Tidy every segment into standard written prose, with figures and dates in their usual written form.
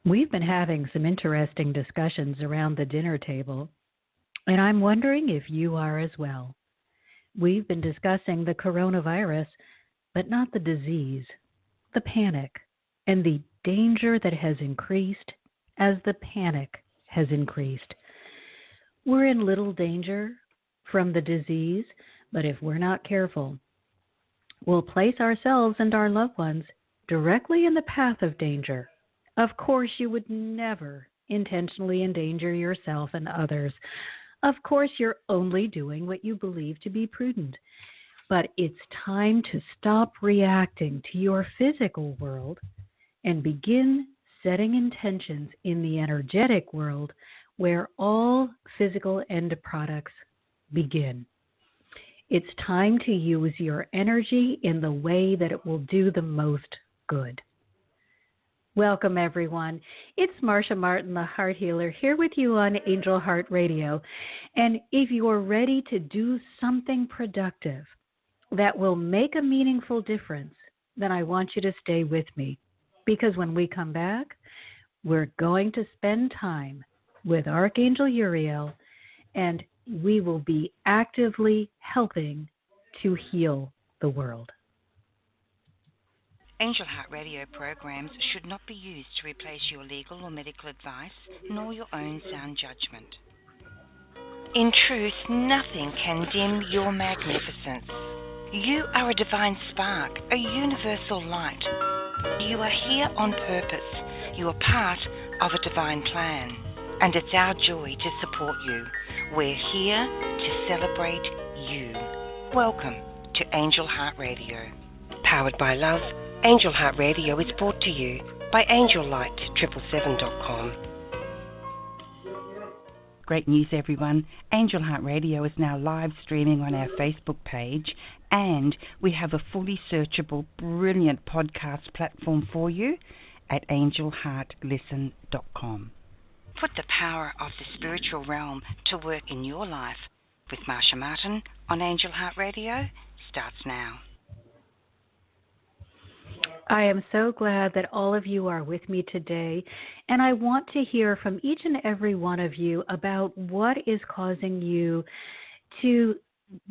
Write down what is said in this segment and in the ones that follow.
We've been having some interesting discussions around the dinner table, and I'm wondering if you are as well. We've been discussing the coronavirus, but not the disease, the panic, and the danger that has increased as the panic has increased. We're in little danger from the disease, but if we're not careful, we'll place ourselves and our loved ones directly in the path of danger. Of course, you would never intentionally endanger yourself and others. Of course, you're only doing what you believe to be prudent. But it's time to stop reacting to your physical world and begin setting intentions in the energetic world where all physical end products begin. It's time to use your energy in the way that it will do the most good. Welcome, everyone. It's Marcia Martin, the Heart Healer, here with you on Angel Heart Radio. And if you're ready to do something productive that will make a meaningful difference, then I want you to stay with me. Because when we come back, we're going to spend time with Archangel Uriel, and we will be actively helping to heal the world. Angel Heart Radio programs should not be used to replace your legal or medical advice, nor your own sound judgment. In truth, nothing can dim your magnificence. You are a divine spark, a universal light. You are here on purpose. You are part of a divine plan, and it's our joy to support you. We're here to celebrate you. Welcome to Angel Heart Radio. Powered by love, Angel Heart Radio is brought to you by AngelLight777.com. Great news, everyone. Angel Heart Radio is now live streaming on our Facebook page, and we have a fully searchable, brilliant podcast platform for you at AngelHeartListen.com. Put the power of the spiritual realm to work in your life with Marcia Martin on Angel Heart Radio starts now. I am so glad that all of you are with me today, and I want to hear from each and every one of you about what is causing you to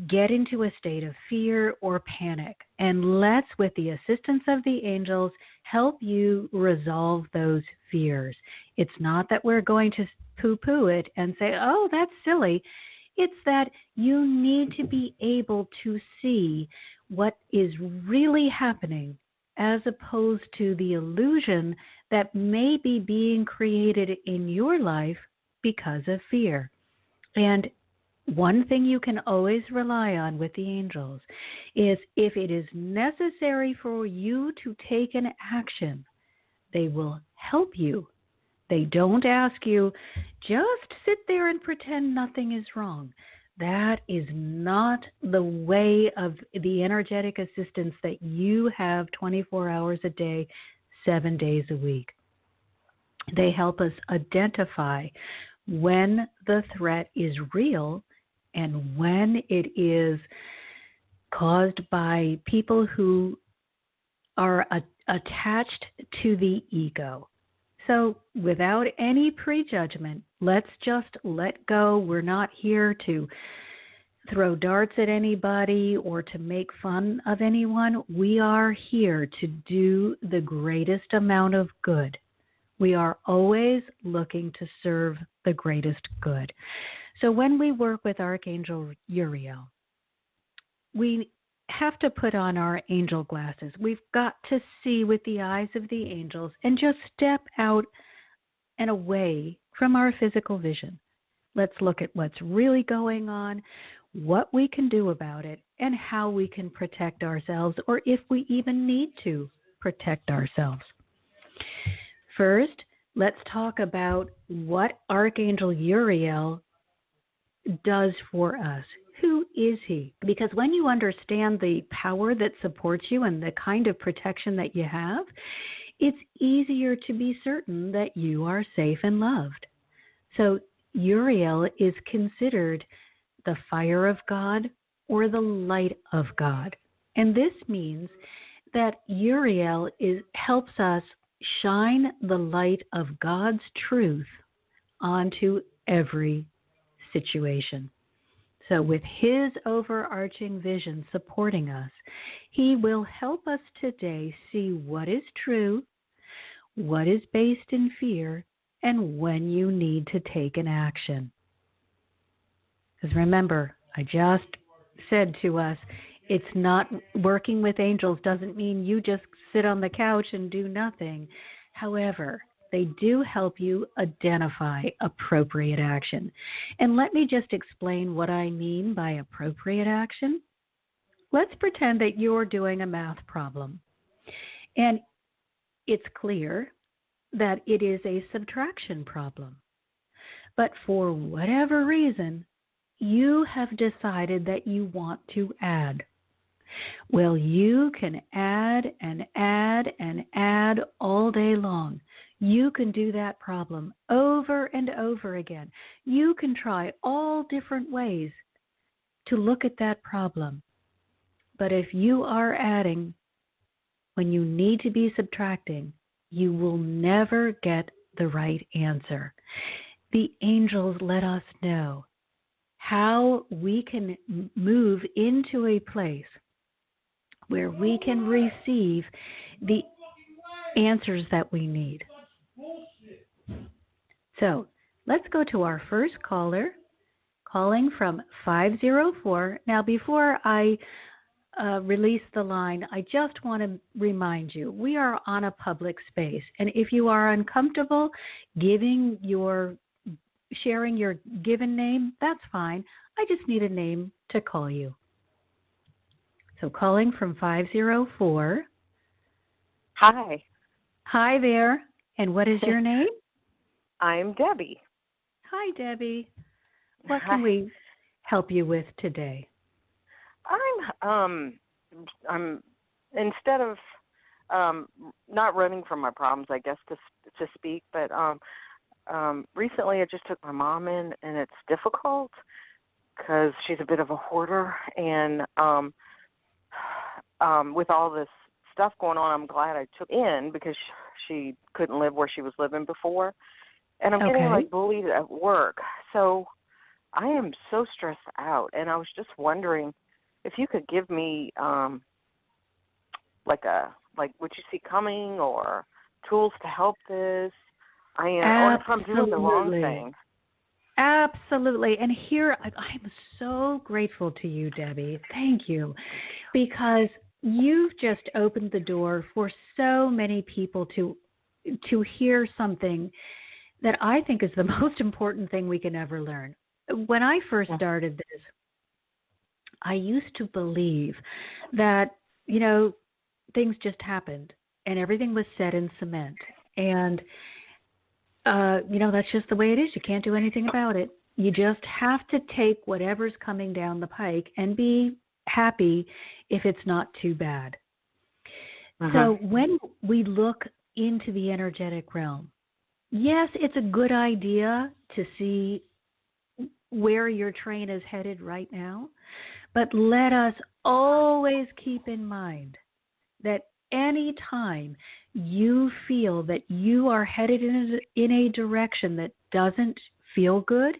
get into a state of fear or panic. And let's, with the assistance of the angels, help you resolve those fears. It's not that we're going to poo-poo it and say, oh, that's silly. It's that you need to be able to see what is really happening, as opposed to the illusion that may be being created in your life because of fear. And one thing you can always rely on with the angels is if it is necessary for you to take an action, they will help you. They don't ask you, just sit there and pretend nothing is wrong. That is not the way of the energetic assistance that you have 24 hours a day, 7 days a week. They help us identify when the threat is real and when it is caused by people who are attached to the ego. So without any prejudgment, let's just let go. We're not here to throw darts at anybody or to make fun of anyone. We are here to do the greatest amount of good. We are always looking to serve the greatest good. So when we work with Archangel Uriel, we have to put on our angel glasses. We've got to see with the eyes of the angels and just step out and away from our physical vision. Let's look at what's really going on, what we can do about it, and how we can protect ourselves, or if we even need to protect ourselves. First, let's talk about what Archangel Uriel does for us. Who is he? Because when you understand the power that supports you and the kind of protection that you have, it's easier to be certain that you are safe and loved. So Uriel is considered the fire of God or the light of God. And this means that Uriel helps us shine the light of God's truth onto every situation. So, with His overarching vision supporting us, He will help us today see what is true, what is based in fear, and when you need to take an action. Because remember, I just said to us, it's not working with angels doesn't mean you just sit on the couch and do nothing. However, they do help you identify appropriate action. And let me just explain what I mean by appropriate action. Let's pretend that you're doing a math problem. And it's clear that it is a subtraction problem. But for whatever reason, you have decided that you want to add. Well, you can add and add and add all day long. You can do that problem over and over again. You can try all different ways to look at that problem. But if you are adding when you need to be subtracting, you will never get the right answer. The angels let us know how we can move into a place where we can receive the answers that we need. So let's go to our first caller, calling from 504. Now, before I release the line, I just want to remind you, we are on a public space. And if you are uncomfortable sharing your given name, that's fine. I just need a name to call you. So calling from 504. Hi. Hi there. And what is your name? I'm Debbie. Hi, Debbie. What can we help you with today? I'm instead of not running from my problems, I guess to speak, but recently I just took my mom in, and it's difficult because she's a bit of a hoarder, and with all this stuff going on, I'm glad I took in because she couldn't live where she was living before, and I'm getting bullied at work, so I am so stressed out, and I was just wondering if you could give me what you see coming or tools to help this. Or if I'm doing the wrong thing. Absolutely. And here, I'm so grateful to you, Debbie. Thank you. Because you've just opened the door for so many people to hear something that I think is the most important thing we can ever learn. When I first started this, I used to believe that, things just happened and everything was set in cement. And, that's just the way it is. You can't do anything about it. You just have to take whatever's coming down the pike and be happy if it's not too bad. So when we look into the energetic realm, yes, it's a good idea to see where your train is headed right now. But let us always keep in mind that any time you feel that you are headed in a direction that doesn't feel good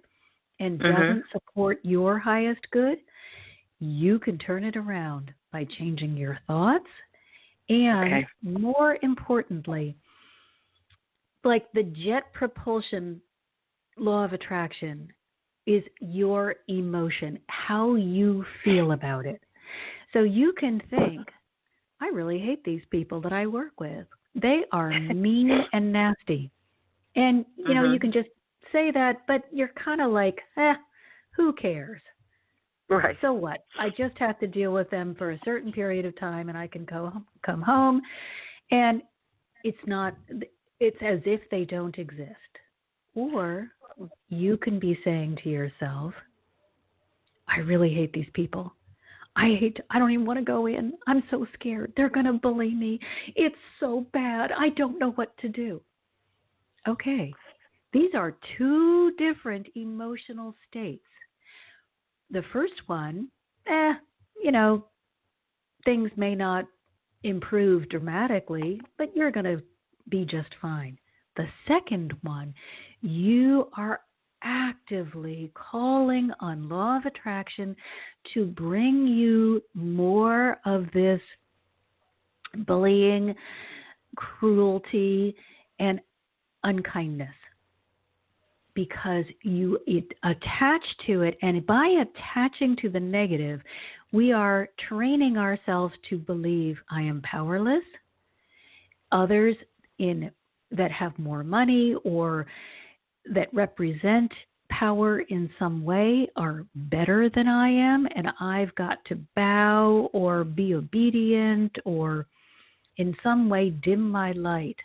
and doesn't support your highest good, you can turn it around by changing your thoughts and, more importantly, like the jet propulsion law of attraction is your emotion, how you feel about it. So you can think, I really hate these people that I work with. They are mean and nasty. And, you can just say that, but you're kind of like, who cares? Right. So what? I just have to deal with them for a certain period of time and I can come home. And it's as if they don't exist. Or you can be saying to yourself, I really hate these people. I don't even want to go in. I'm so scared. They're going to bully me. It's so bad. I don't know what to do. Okay. These are two different emotional states. The first one, things may not improve dramatically, but you're going to be just fine. The second one, you are actively calling on law of attraction to bring you more of this bullying, cruelty, and unkindness, because you attach to it, and by attaching to the negative, we are training ourselves to believe I am powerless. Others that have more money or that represent power in some way are better than I am, and I've got to bow or be obedient or in some way dim my light.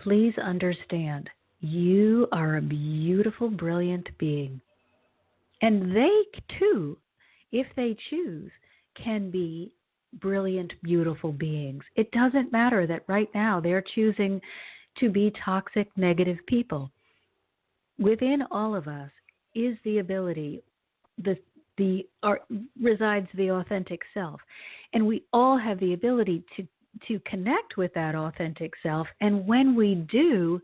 Please understand, you are a beautiful, brilliant being. And they too, if they choose, can be brilliant, beautiful beings. It doesn't matter that right now they're choosing to be toxic, negative people. Within all of us is the ability, resides the authentic self. And we all have the ability to connect with that authentic self. And when we do,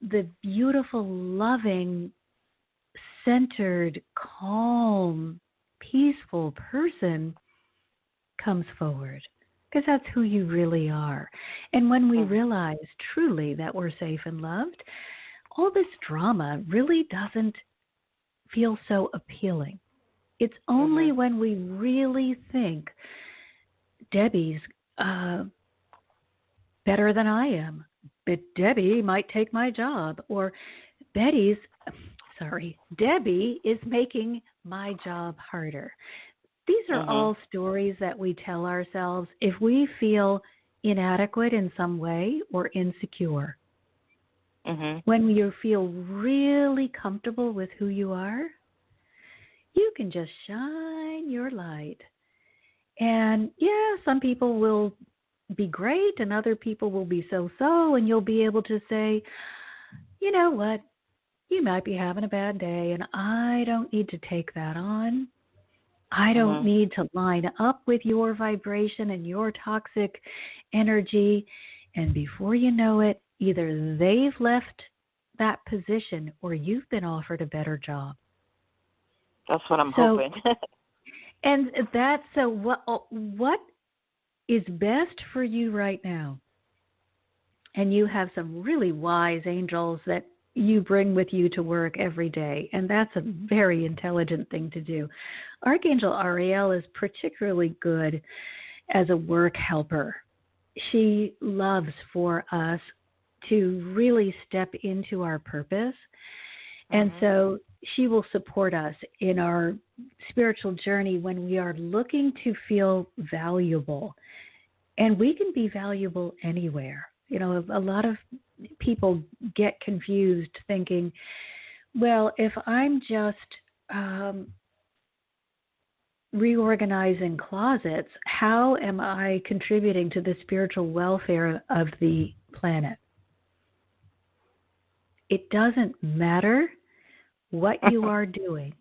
the beautiful, loving, centered, calm, peaceful person comes forward, because that's who you really are. And when we realize truly that we're safe and loved, all this drama really doesn't feel so appealing. It's only when we really think Debbie's better than I am, but Debbie might take my job, or Debbie is making my job harder. These are all stories that we tell ourselves if we feel inadequate in some way or insecure. When you feel really comfortable with who you are, you can just shine your light. And yeah, some people will be great and other people will be so-so, and you'll be able to say, you know what, you might be having a bad day and I don't need to take that on. I don't need to line up with your vibration and your toxic energy. And before you know it, either they've left that position or you've been offered a better job. That's what I'm hoping. And that's what is best for you right now. And you have some really wise angels that you bring with you to work every day, and that's a very intelligent thing to do. Archangel Ariel is particularly good as a work helper. She loves for us to really step into our purpose, and so she will support us in our spiritual journey when we are looking to feel valuable. And we can be valuable anywhere. You know, a lot of people get confused thinking, well, if I'm just reorganizing closets, how am I contributing to the spiritual welfare of the planet? It doesn't matter what you are doing.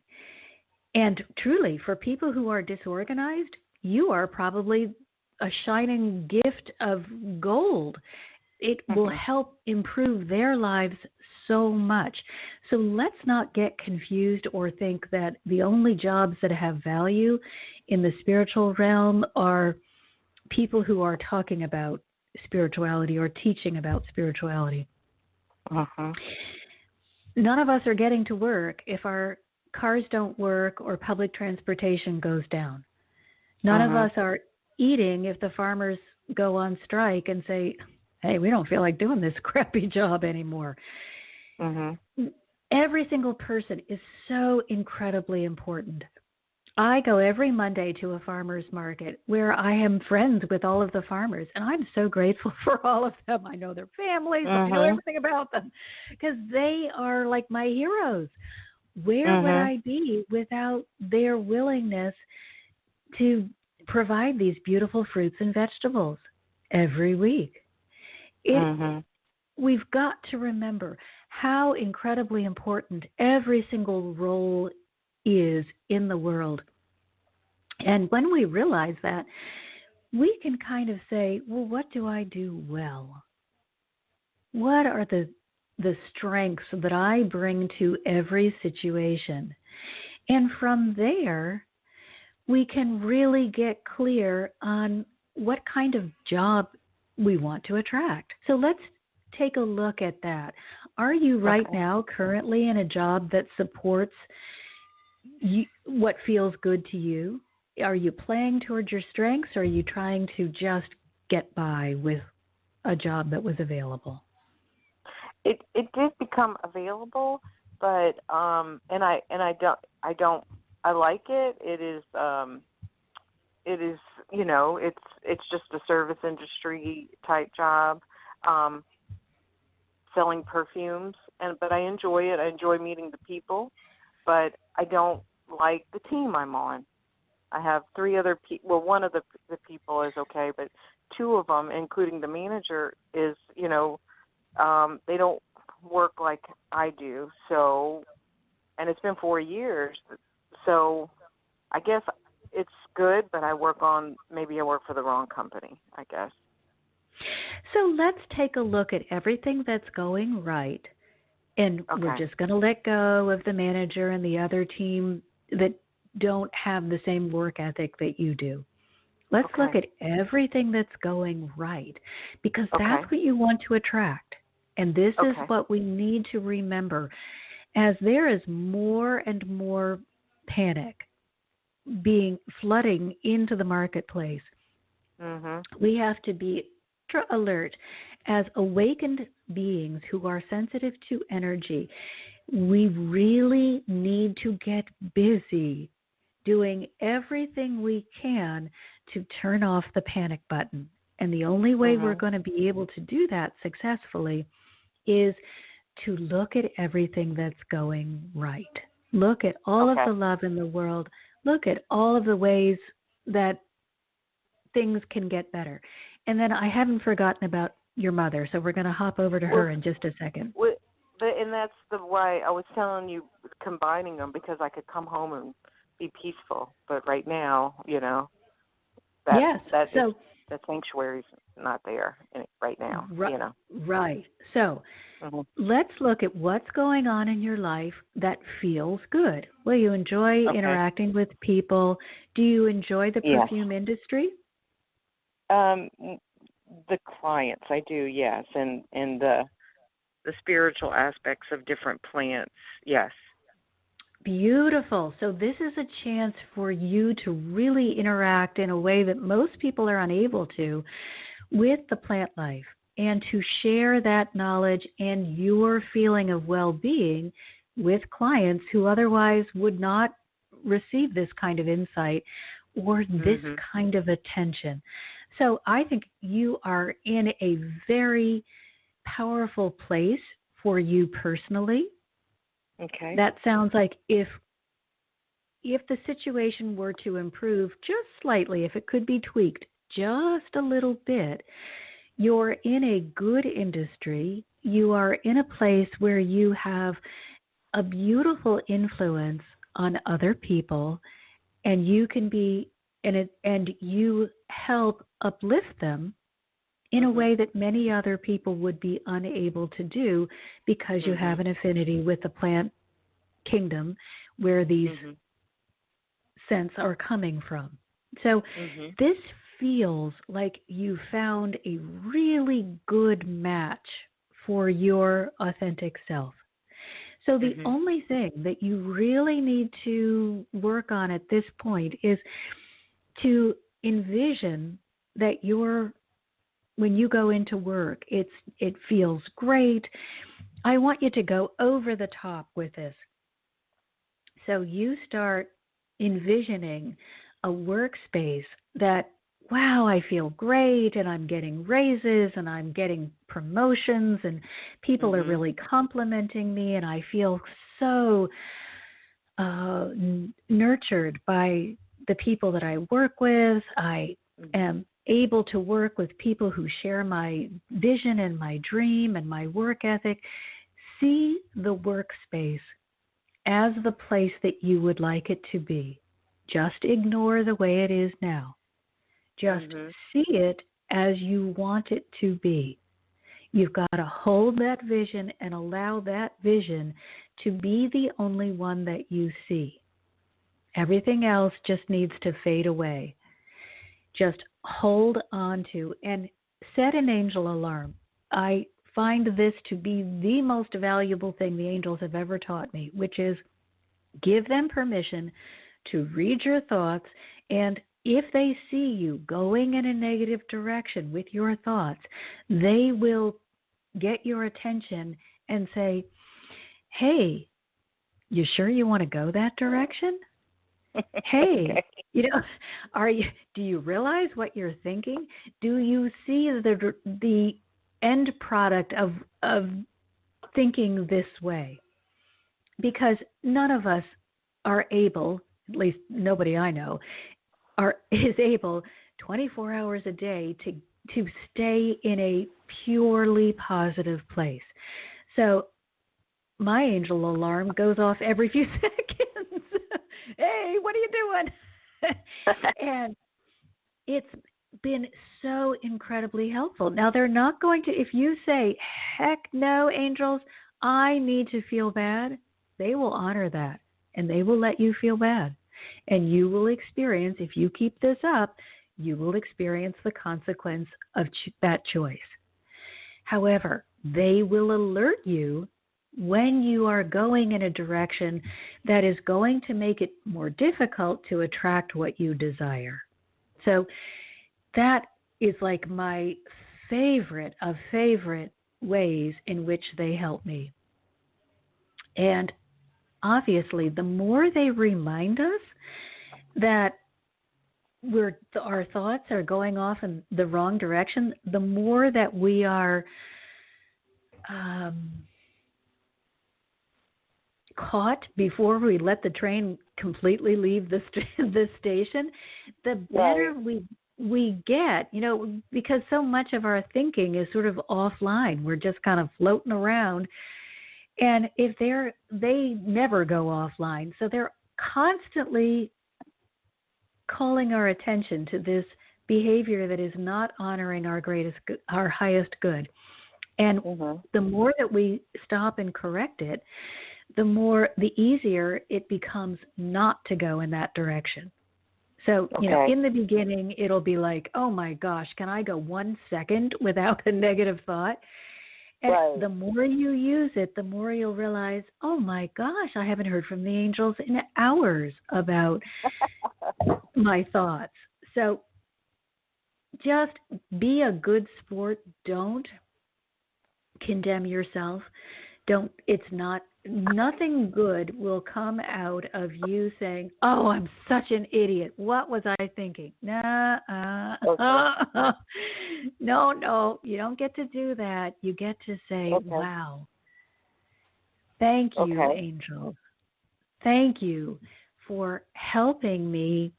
And truly, for people who are disorganized, you are probably a shining gift of gold. It will help improve their lives so much. So let's not get confused or think that the only jobs that have value in the spiritual realm are people who are talking about spirituality or teaching about spirituality. None of us are getting to work if our cars don't work or public transportation goes down. None of us are eating if the farmers go on strike and say, hey, we don't feel like doing this crappy job anymore. Every single person is so incredibly important. I go every Monday to a farmer's market where I am friends with all of the farmers, and I'm so grateful for all of them. I know their families, I know everything about them, because they are like my heroes. Where would I be without their willingness to provide these beautiful fruits and vegetables every week? We've got to remember how incredibly important every single role is in the world. And when we realize that, we can kind of say, well, what do I do well? What are the strengths that I bring to every situation? And from there, we can really get clear on what kind of job we want to attract. So let's take a look at that. Are you right Okay. now currently in a job that supports what feels good to you? Are you playing towards your strengths, or are you trying to just get by with a job that was available? It did become available, but I like it. It is, it's just a service industry type job, um selling perfumes, but I enjoy it. I enjoy meeting the people, but I don't like the team I'm on. I have three other people. Well, one of the people is okay, but two of them, including the manager, is, they don't work like I do. So, and it's been 4 years. So I guess it's good, but maybe I work for the wrong company, I guess. So let's take a look at everything that's going right. And we're Okay. just going to let go of the manager and the other team that don't have the same work ethic that you do. Let's look Okay. at everything that's going right, because that's Okay. what you want to attract. And this is Okay. what we need to remember. As there is more and more panic flooding into the marketplace, Mhm. we have to be extra alert as awakened beings who are sensitive to energy. We really need to get busy doing everything we can to turn off the panic button. And the only way we're Mhm. going to be able to do that successfully is to look at everything that's going right. Look at all of Okay. the love in the world. Look at all of the ways that things can get better. And then I haven't forgotten about your mother, so we're going to hop over to Well, her in just a second. and that's the why I was telling you combining them, because I could come home and be peaceful. But right now, that Yes. that is So that sanctuary's not there right now. right. So Mhm. let's look at what's going on in your life that feels good. Well, you enjoy Okay. interacting with people. Do you enjoy the Yes. perfume industry? Um, the clients, I do. Yes, and the spiritual aspects of different plants. Yes. Beautiful. So this is a chance for you to really interact in a way that most people are unable to with the plant life, and to share that knowledge and your feeling of well-being with clients who otherwise would not receive this kind of insight or this Mhm. kind of attention. So I think you are in a very powerful place for you personally. Okay. That sounds like if the situation were to improve just slightly, if it could be tweaked just a little bit, you're in a good industry. You are in a place where you have a beautiful influence on other people, and you can be and you help uplift them in a Mhm. way that many other people would be unable to do, because you have Mhm. an affinity with the plant kingdom where these Mhm. scents are coming from. So Mhm. this feels like you found a really good match for your authentic self. So the Mhm. only thing that you really need to work on at this point is to envision that when you go into work, it feels great. I want you to go over the top with this. So you start envisioning a workspace that, wow, I feel great, and I'm getting raises, and I'm getting promotions, and people are Mhm. really complimenting me, and I feel so nurtured by the people that I work with. I Mhm. am able to work with people who share my vision and my dream and my work ethic. See the workspace as the place that you would like it to be. Just ignore the way it is now. Just Mhm. see it as you want it to be. You've got to hold that vision and allow that vision to be the only one that you see. Everything else just needs to fade away. Just hold on to and set an angel alarm. I find this to be the most valuable thing the angels have ever taught me, which is give them permission to read your thoughts, and if they see you going in a negative direction with your thoughts, they will get your attention and say, "Hey, you sure you want to go that direction? Hey, Okay. do you realize what you're thinking? Do you see the end product of thinking this way?" Because none of us are able, at least nobody I know, is able 24 hours a day to stay in a purely positive place. So my angel alarm goes off every few seconds. Hey, what are you doing? And it's been so incredibly helpful. Now, they're not going to, if you say, heck no, angels, I need to feel bad, they will honor that and they will let you feel bad. And you will experience, if you keep this up, you will experience the consequence of that choice. However, they will alert you when you are going in a direction that is going to make it more difficult to attract what you desire. So that is like my favorite of favorite ways in which they help me. And obviously, the more they remind us that our thoughts are going off in the wrong direction, the more that we are caught before we let the train completely leave the station, the better we get, because so much of our thinking is sort of offline. We're just kind of floating around. And if they never go offline, so they're constantly calling our attention to this behavior that is not honoring our highest good. And the more that we stop and correct it, the easier it becomes not to go in that direction. So, in the beginning, it'll be like, oh my gosh, can I go 1 second without a negative thought? And the more you use it, the more you'll realize, oh my gosh, I haven't heard from the angels in hours about my thoughts. So just be a good sport. Don't condemn yourself. Nothing good will come out of you saying, oh, I'm such an idiot. What was I thinking? No, you don't get to do that. You get to say, wow, thank you, angels. Thank you for helping me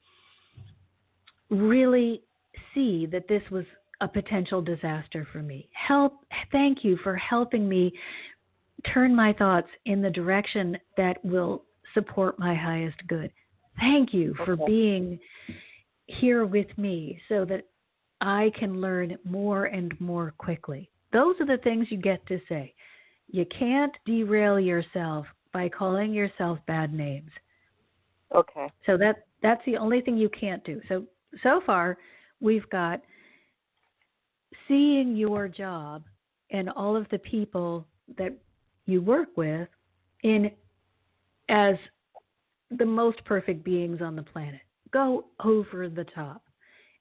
really see that this was a potential disaster for me. Thank you for helping me turn my thoughts in the direction that will support my highest good. Thank you for being here with me so that I can learn more and more quickly. Those are the things you get to say. You can't derail yourself by calling yourself bad names. Okay. So that's the only thing you can't do. So far, we've got seeing your job and all of the people that you work with as the most perfect beings on the planet. Go over the top.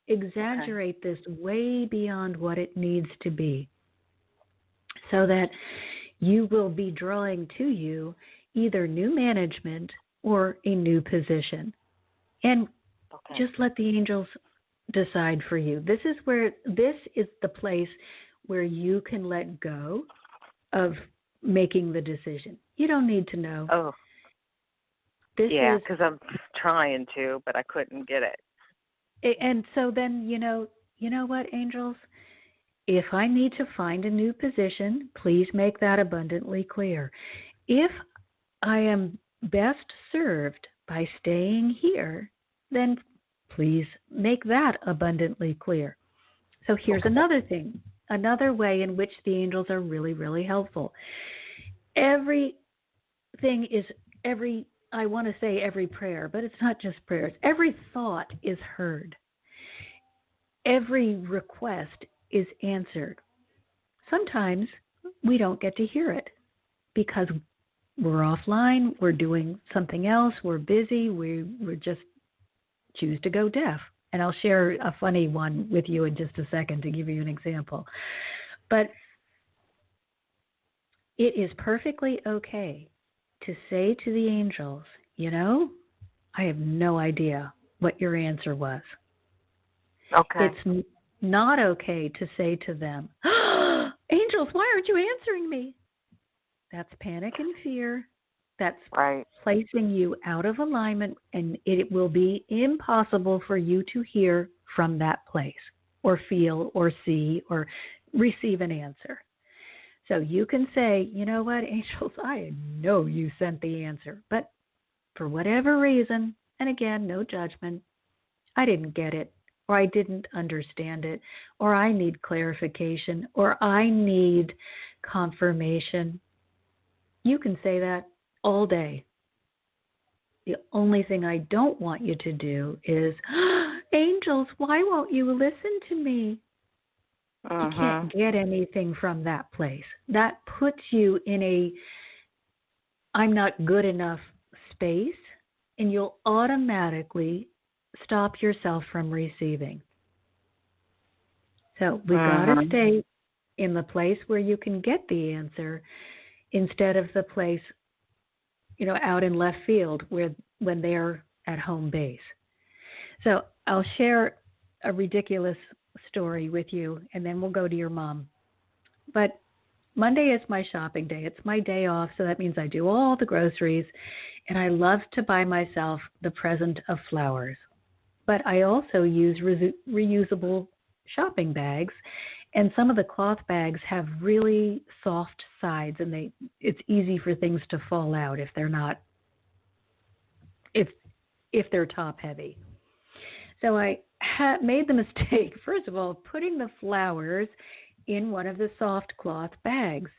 Exaggerate this way beyond what it needs to be so that you will be drawing to you either new management or a new position. And just let the angels decide for you. This is the place where you can let go of making the decision. You don't need to know. Oh. Because I'm trying to, but I couldn't get it. And so then, you know what, angels? If I need to find a new position, please make that abundantly clear. If I am best served by staying here, then please make that abundantly clear. So here's another thing, another way in which the angels are really, really helpful. Everything is I want to say every prayer, but it's not just prayers. Every thought is heard. Every request is answered. Sometimes we don't get to hear it because we're offline, we're doing something else, we're busy, we're just choose to go deaf. And I'll share a funny one with you in just a second to give you an example. But it is perfectly okay to say to the angels, I have no idea what your answer was. Okay. It's not okay to say to them, angels, why aren't you answering me? That's panic and fear. That's placing you out of alignment, and it will be impossible for you to hear from that place or feel or see or receive an answer. So you can say, you know what, angels, I know you sent the answer, but for whatever reason, and again, no judgment, I didn't get it, or I didn't understand it, or I need clarification, or I need confirmation. You can say that all day. The only thing I don't want you to do is, angels, why won't you listen to me? You can't get anything from that place. That puts you in a I'm not good enough space, and you'll automatically stop yourself from receiving. So we've got to stay in the place where you can get the answer instead of the place, out in left field when they're at home base. So I'll share a ridiculous story with you, and then we'll go to your mom. But Monday is my shopping day. It's my day off, so that means I do all the groceries, and I love to buy myself the present of flowers. But I also use reusable shopping bags, and some of the cloth bags have really soft sides, and it's easy for things to fall out if they're not, if they're top heavy. So I made the mistake, first of all, of putting the flowers in one of the soft cloth bags,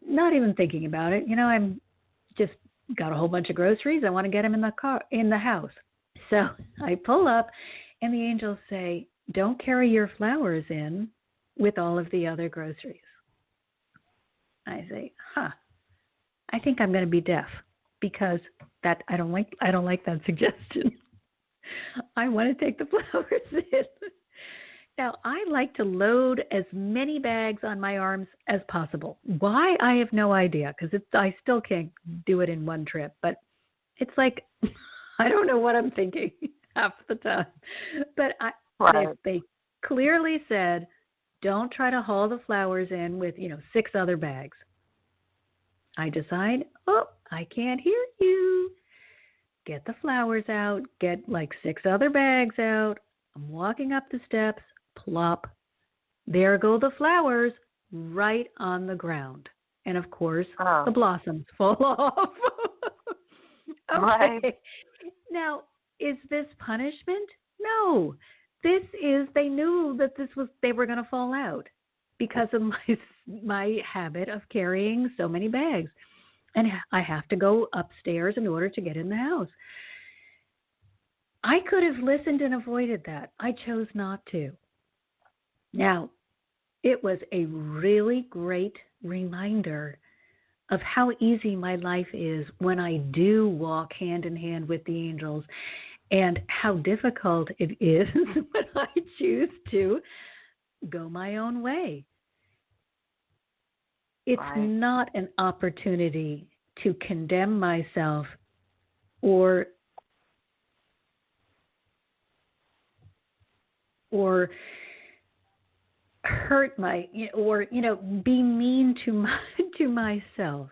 not even thinking about it. I'm just got a whole bunch of groceries. I want to get them in the house. So I pull up, and the angels say, don't carry your flowers in with all of the other groceries. I say, I think I'm going to be deaf because that I don't like that suggestion. I want to take the flowers in. Now, I like to load as many bags on my arms as possible. Why? I have no idea, because I still can't do it in one trip. But it's like, I don't know what I'm thinking half the time. But they clearly said, don't try to haul the flowers in with, 6 other bags. I decide, I can't hear you. Get the flowers out, get like 6 other bags out. I'm walking up the steps, plop. There go the flowers right on the ground. And of course, the blossoms fall off. Okay. Right. Now, is this punishment? No. They knew that they were going to fall out because of my habit of carrying so many bags. And I have to go upstairs in order to get in the house. I could have listened and avoided that. I chose not to. Now, it was a really great reminder of how easy my life is when I do walk hand in hand with the angels, and how difficult it is when I choose to go my own way. It's not an opportunity to condemn myself or hurt be mean to myself.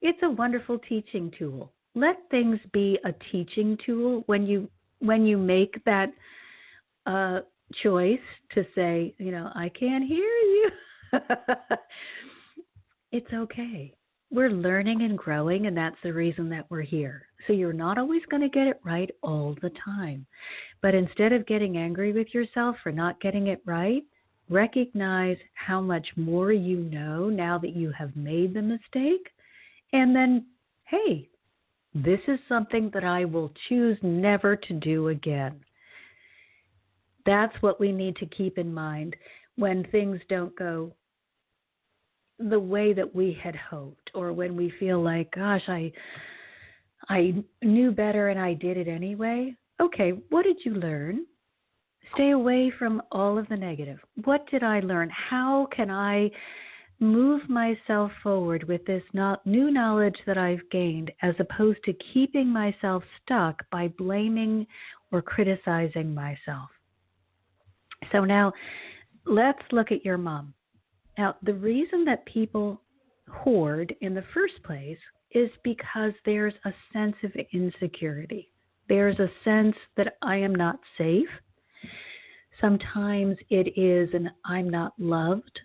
It's a wonderful teaching tool. Let things be a teaching tool when you make that choice to say, I can't hear you. It's okay. we're learning and growing, and that's the reason that we're here. So you're not always going to get it right all the time. But instead of getting angry with yourself for not getting it right, recognize how much more you know now that you have made the mistake. And then, hey, this is something that I will choose never to do again. That's what we need to keep in mind when things don't go the way that we had hoped, or when we feel like, gosh, I knew better and I did it anyway. Okay, what did you learn? Stay away from all of the negative. What did I learn? How can I move myself forward with this new knowledge that I've gained, as opposed to keeping myself stuck by blaming or criticizing myself? So now let's look at your mom. Now, the reason that people hoard in the first place is because there's a sense of insecurity. There's a sense that I am not safe. Sometimes it is an I'm not loved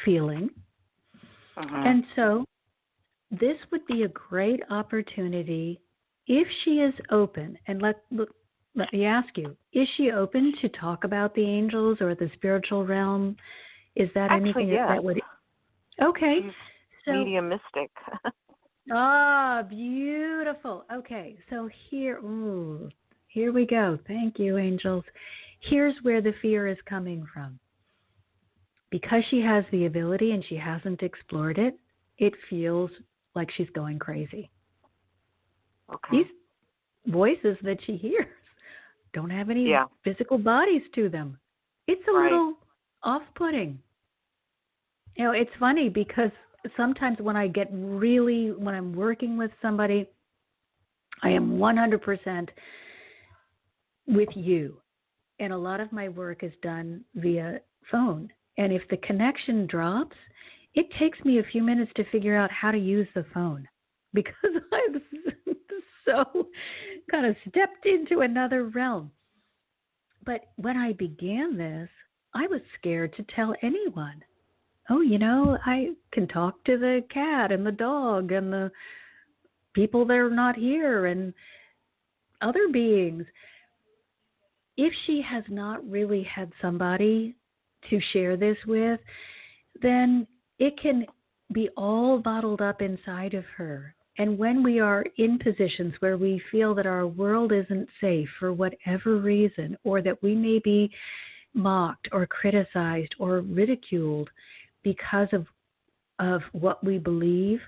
feeling. And so this would be a great opportunity if she is open. And let me ask you, is she open to talk about the angels or the spiritual realm? Is that Actually, anything yes. that would... Okay. She's mediumistic. Beautiful. Okay, so here we go. Thank you, angels. Here's where the fear is coming from. Because she has the ability and she hasn't explored it, it feels like she's going crazy. Okay. These voices that she hears don't have any physical bodies to them. It's a little off-putting. You know, it's funny because sometimes when I'm working with somebody, I am 100% with you. And a lot of my work is done via phone. And if the connection drops, it takes me a few minutes to figure out how to use the phone, because I've so kind of stepped into another realm. But when I began this, I was scared to tell anyone. Oh, I can talk to the cat and the dog and the people that are not here and other beings. If she has not really had somebody to share this with, then it can be all bottled up inside of her. And when we are in positions where we feel that our world isn't safe for whatever reason, or that we may be mocked or criticized or ridiculed because of what we believe,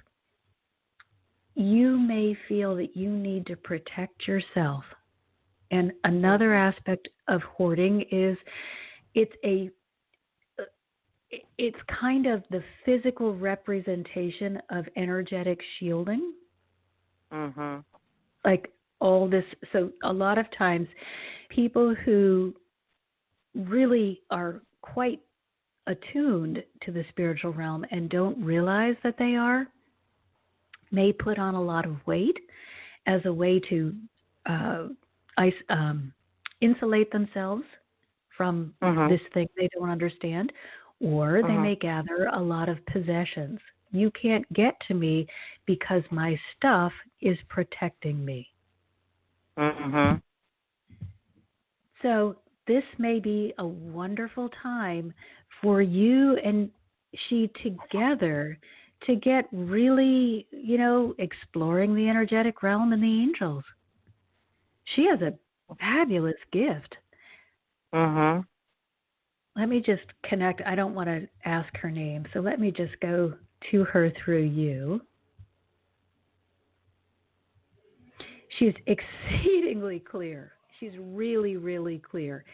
you may feel that you need to protect yourself. And another aspect of hoarding is it's kind of the physical representation of energetic shielding. Like all this. So a lot of times people who really are quite attuned to the spiritual realm and don't realize that they are may put on a lot of weight as a way to insulate themselves from this thing they don't understand, or they may gather a lot of possessions. You can't get to me because my stuff is protecting me. So this may be a wonderful time for you and she together to get really, exploring the energetic realm and the angels. She has a fabulous gift. Let me just connect. I don't want to ask her name, so let me just go to her through you. She's exceedingly clear. She's really, really clear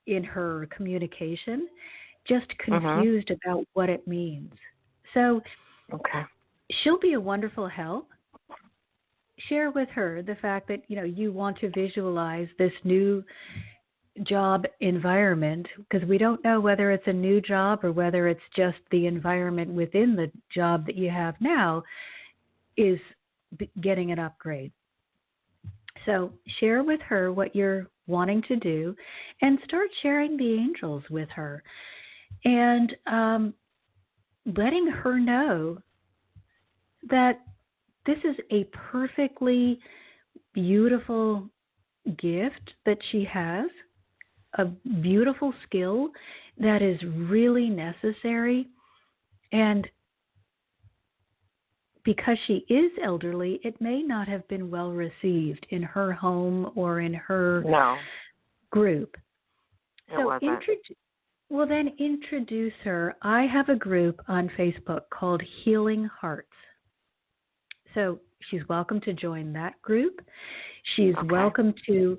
in her communication, just confused about what it means. So she'll be a wonderful help. Share with her the fact that, you want to visualize this new job environment, because we don't know whether it's a new job or whether it's just the environment within the job that you have now is getting an upgrade. So share with her what you're wanting to do and start sharing the angels with her and letting her know that this is a perfectly beautiful gift that she has, a beautiful skill that is really necessary. And because she is elderly, it may not have been well received in her home or in her group. So then introduce her. I have a group on Facebook called Healing Hearts. So she's welcome to join that group. She's welcome to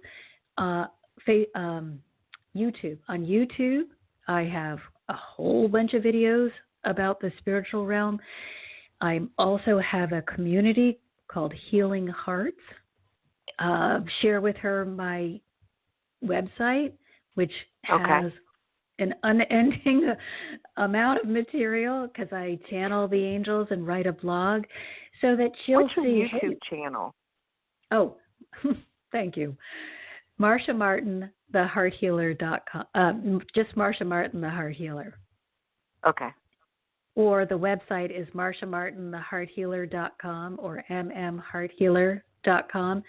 YouTube. On YouTube, I have a whole bunch of videos about the spiritual realm. I also have a community called Healing Hearts. Share with her my website, which has an unending amount of material because I channel the angels and write a blog so that she'll What's your YouTube channel? Oh, thank you. Marcia Martin, thehearthealer.com. Just Marcia Martin, the Heart Healer. Okay. Or the website is marciamartinthehearthealer.com or mmhearthealer.com.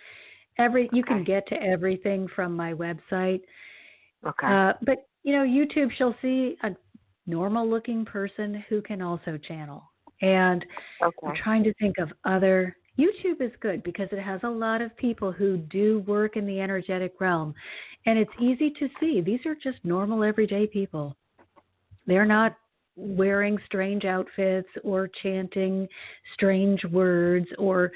You can get to everything from my website. Okay. But, YouTube, she'll see a normal-looking person who can also channel. And I'm trying to think of other... YouTube is good because it has a lot of people who do work in the energetic realm. And it's easy to see. These are just normal, everyday people. They're not wearing strange outfits or chanting strange words or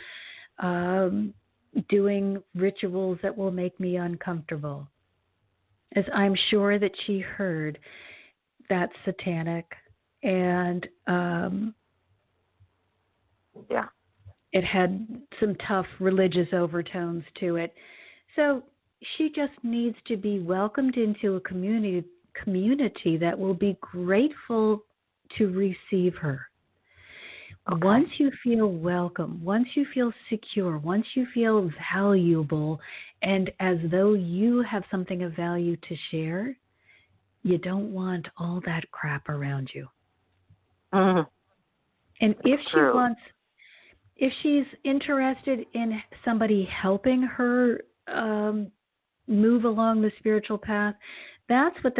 doing rituals that will make me uncomfortable. As I'm sure that she heard, that's satanic. And it had some tough religious overtones to it. So she just needs to be welcomed into a community that will be grateful to receive her. Once you feel welcome, once you feel secure, once you feel valuable, and as though you have something of value to share, you don't want all that crap around you. And if she's interested in somebody helping her move along the spiritual path, that's what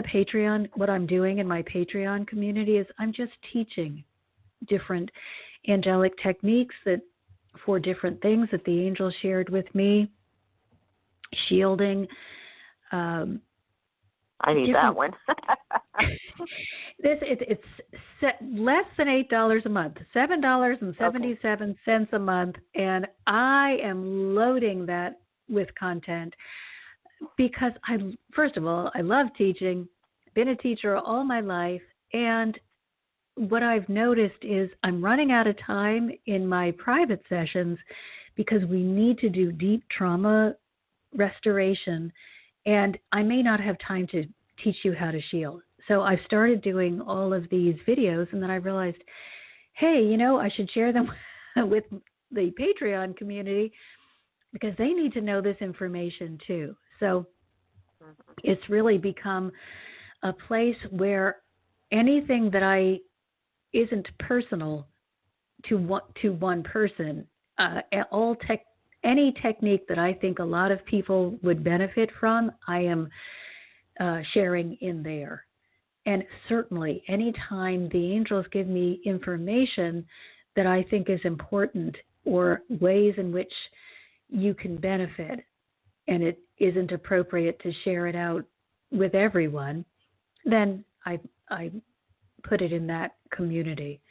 what I'm doing in my Patreon community is I'm just teaching different angelic techniques for different things that the angels shared with me, shielding. I need that one. It's less than $8 a month, $7.77 a month, and I am loading that with content because first of all, I love teaching. Been a teacher all my life, and what I've noticed is I'm running out of time in my private sessions because we need to do deep trauma restoration. And I may not have time to teach you how to shield. So I started doing all of these videos, and then I realized, hey, I should share them with the Patreon community because they need to know this information too. So it's really become a place where anything that isn't personal to one person, any technique that I think a lot of people would benefit from, I am sharing in there. And certainly, anytime the angels give me information that I think is important or ways in which you can benefit, and it isn't appropriate to share it out with everyone, then I put it in that community.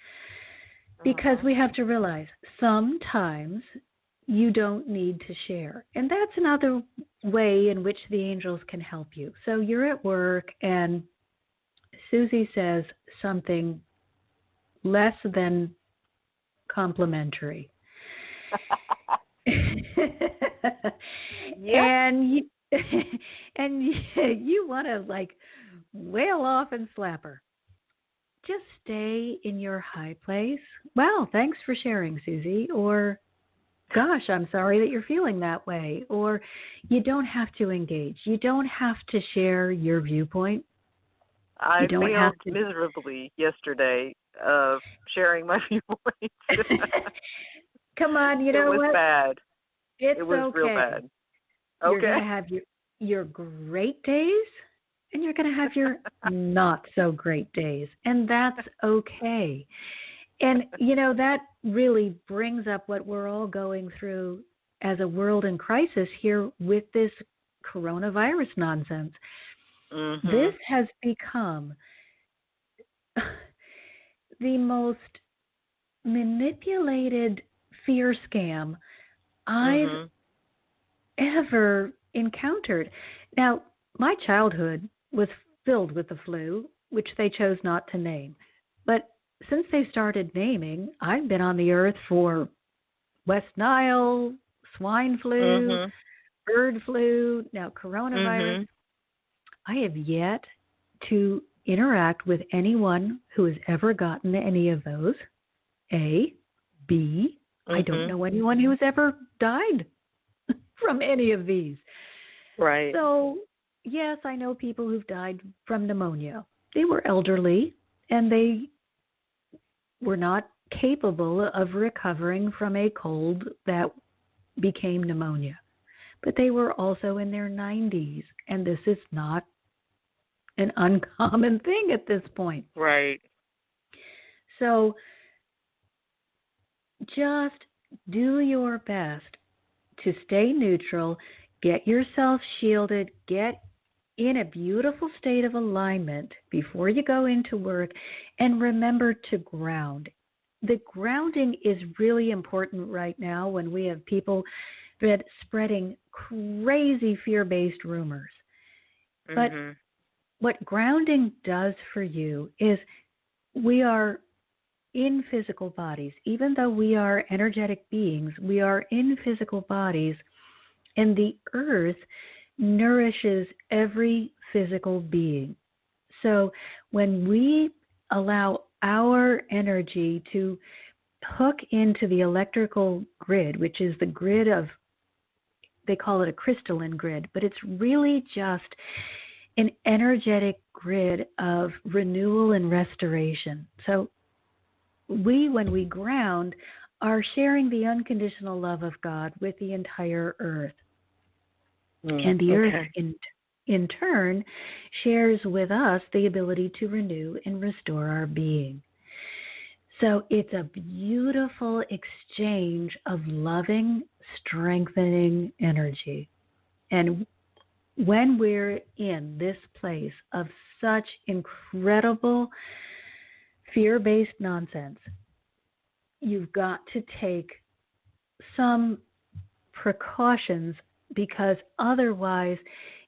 Because we have to realize sometimes you don't need to share. And that's another way in which the angels can help you. So you're at work and Susie says something less than complimentary. And you want to wail off and slap her. Just stay in your high place. Wow, thanks for sharing, Susie. Or, gosh, I'm sorry that you're feeling that way. Or you don't have to engage. You don't have to share your viewpoint. I failed miserably yesterday of sharing my viewpoint. Come on, you know what? It was bad. It's it was okay. real bad. Okay. You're going to have your great days, and you're going to have your not so great days, and that's okay. And, that really brings up what we're all going through as a world in crisis here with this coronavirus nonsense. Mm-hmm. This has become the most manipulated fear scam I've ever encountered. Now, my childhood was filled with the flu, which they chose not to name. But since they started naming, I've been on the earth for West Nile, swine flu, bird flu, now coronavirus. I have yet to interact with anyone who has ever gotten any of those. A. B. I don't know anyone who has ever died from any of these. Right. So, yes, I know people who've died from pneumonia. They were elderly, and they were not capable of recovering from a cold that became pneumonia. But they were also in their 90s, and this is not an uncommon thing at this point. Right. So just do your best to stay neutral, get yourself shielded, get in a beautiful state of alignment before you go into work, and remember to ground. The grounding is really important right now when we have people that spreading crazy fear-based rumors. But what grounding does for you is we are in physical bodies. Even though we are energetic beings, we are in physical bodies, and the earth nourishes every physical being. So when we allow our energy to hook into the electrical grid, which is the grid of, they call it a crystalline grid, but it's really just an energetic grid of renewal and restoration. So when we ground, are sharing the unconditional love of God with the entire earth. And the earth, in turn, shares with us the ability to renew and restore our being. So it's a beautiful exchange of loving, strengthening energy. And when we're in this place of such incredible fear-based nonsense, you've got to take some precautions, because otherwise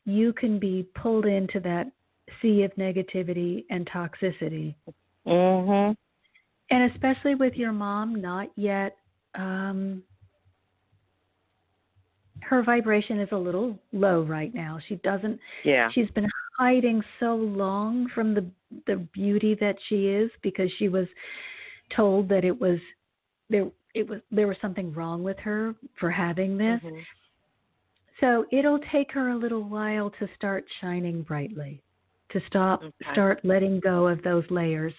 you can be pulled into that sea of negativity and toxicity. And especially with your mom, not yet, her vibration is a little low right now. She's been hiding so long from the beauty that she is, because she was told that there was something wrong with her for having this. So it'll take her a little while to start shining brightly, to start letting go of those layers.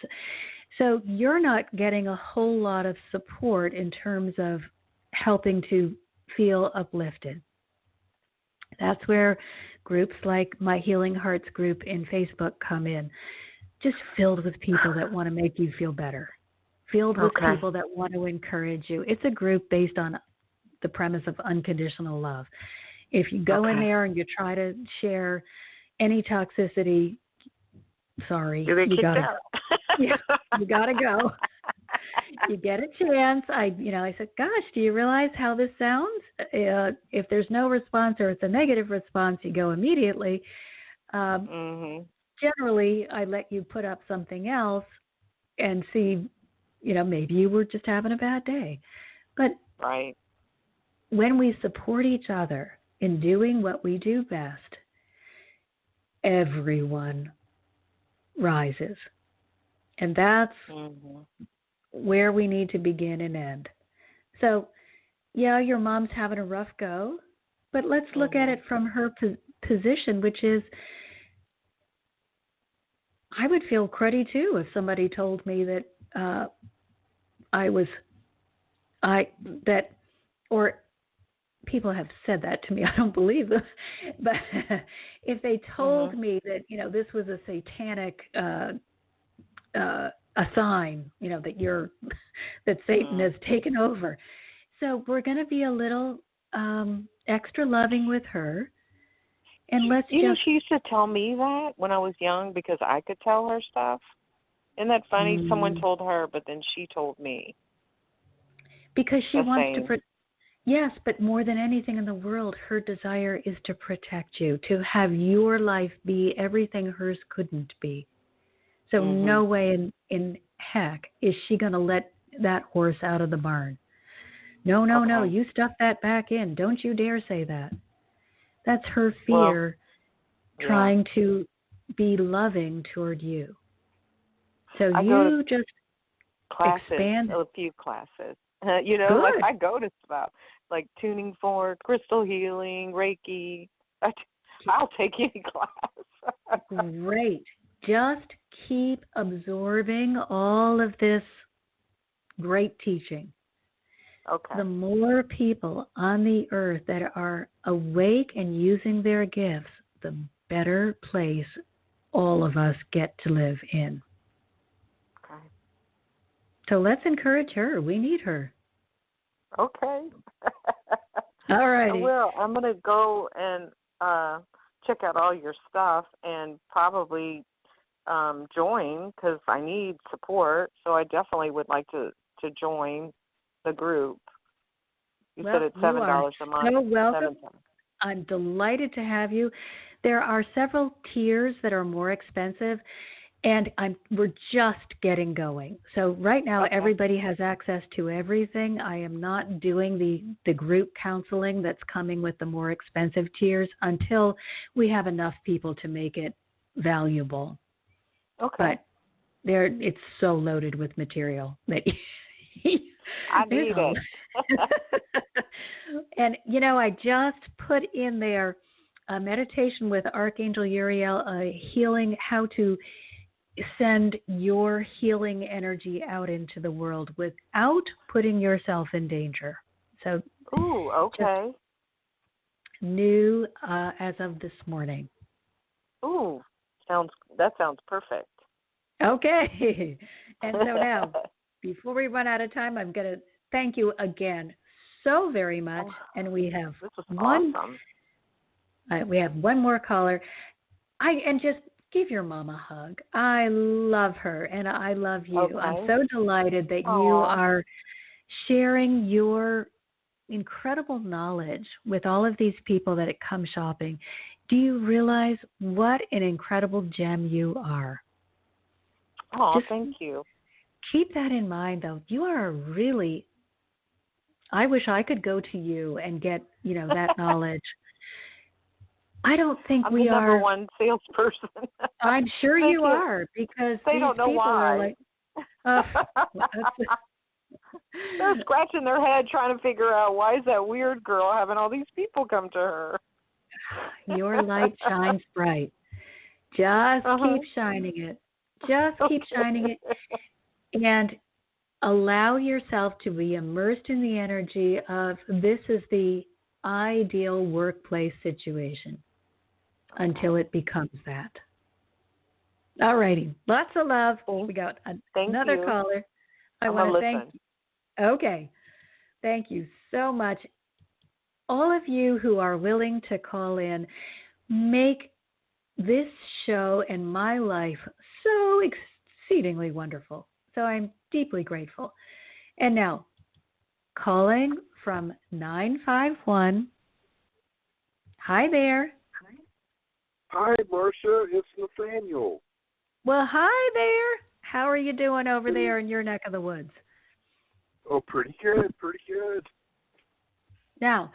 So you're not getting a whole lot of support in terms of helping to feel uplifted. That's where groups like My Healing Hearts group in Facebook come in, just filled with people that want to make you feel better, filled with people that want to encourage you. It's a group based on the premise of unconditional love. If you go in there and you try to share any toxicity, sorry, you gotta go. You get a chance. I said, gosh, do you realize how this sounds? If there's no response or it's a negative response, you go immediately. Generally, I let you put up something else and see, maybe you were just having a bad day. But when we support each other in doing what we do best, everyone rises. And that's where we need to begin and end. So, yeah, your mom's having a rough go, but let's look at it from her position, which is, I would feel cruddy too if somebody told me that I that, or people have said that to me. I don't believe them, but if they told me that this was a satanic a sign, that Satan has taken over. So we're going to be a little extra loving with her, and let's she used to tell me that when I was young because I could tell her stuff. Isn't that funny? Someone told her, but then she told me. Because she wants to. Yes, but more than anything in the world, her desire is to protect you, to have your life be everything hers couldn't be. So no way in heck is she going to let that horse out of the barn. No, you stuff that back in. Don't you dare say that. That's her fear trying to be loving toward you. So you just expand. A few classes. Good. Like I go to stuff like tuning fork, crystal healing, Reiki. I'll take any class. Great. Just keep absorbing all of this great teaching. Okay. The more people on the earth that are awake and using their gifts, the better place all of us get to live in. Okay. So let's encourage her. We need her. Okay. All righty. I will. I'm going to go and check out all your stuff and probably join because I need support. So I definitely would like to join the group. You said it's $7 a month. So welcome. I'm delighted to have you. There are several tiers that are more expensive, and we're just getting going. So right now, everybody has access to everything. I am not doing the group counseling that's coming with the more expensive tiers until we have enough people to make it valuable. Okay. But it's so loaded with material that I need it. And, I just put in there a meditation with Archangel Uriel, how to send your healing energy out into the world without putting yourself in danger. So, ooh, okay. New as of this morning. Ooh, that sounds perfect. Okay. And so now, before we run out of time, I'm going to thank you again so very much. And we have awesome. We have one more caller. And just give your mom a hug. I love her, and I love you. Okay. I'm so delighted that you are sharing your incredible knowledge with all of these people that come shopping. Do you realize what an incredible gem you are? Oh, thank you. Keep that in mind, though. You are really, I wish I could go to you and get, that knowledge. I don't think we are. I'm the number one salesperson. I'm sure you are, because they these don't know people why. are like, they're scratching their head trying to figure out why is that weird girl having all these people come to her. Your light shines bright. Just keep shining it. Just keep shining it. And allow yourself to be immersed in the energy of this is the ideal workplace situation until it becomes that. All righty. Lots of love. We got another caller. I want to thank you. Okay. Thank you so much. All of you who are willing to call in make this show and my life so exceedingly wonderful. So I'm deeply grateful. And now, calling from 951. Hi there. Hi, Marcia. It's Nathaniel. Well, hi there. How are you doing over there in your neck of the woods? Oh, pretty good. Now,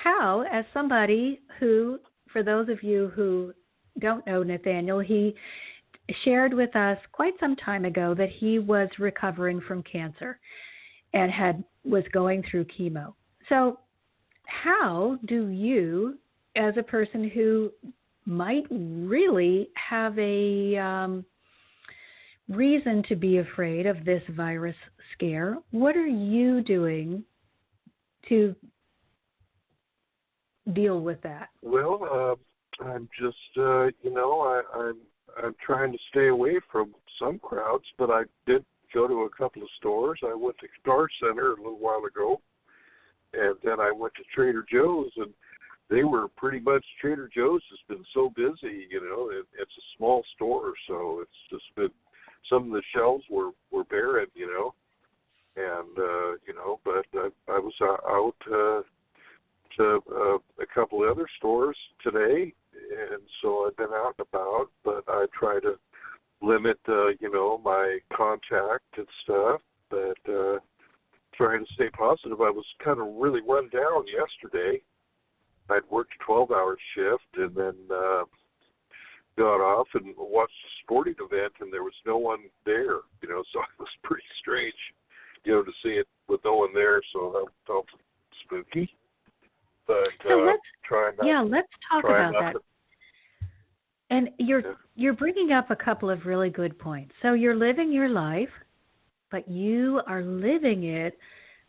how, as somebody who, for those of you who don't know Nathaniel, he shared with us quite some time ago that he was recovering from cancer and was going through chemo. So how do you, as a person who might really have a reason to be afraid of this virus scare, what are you doing to deal with that? Well, I'm just, I'm trying to stay away from some crowds, but I did go to a couple of stores. I went to Guitar Center a little while ago, and then I went to Trader Joe's, and they were pretty much, Trader Joe's has been so busy, it's a small store, so it's just been, some of the shelves were barren, and, but I was out to a couple of other stores today, and so I've been out and about, but I try to limit, my contact and stuff, but trying to stay positive. I was kind of really run down yesterday. I'd worked a 12-hour shift and then got off and watched a sporting event, and there was no one there, so it was pretty strange, to see it with no one there, so that felt spooky. But so let's talk about that. To, and you're bringing up a couple of really good points. So you're living your life, but you are living it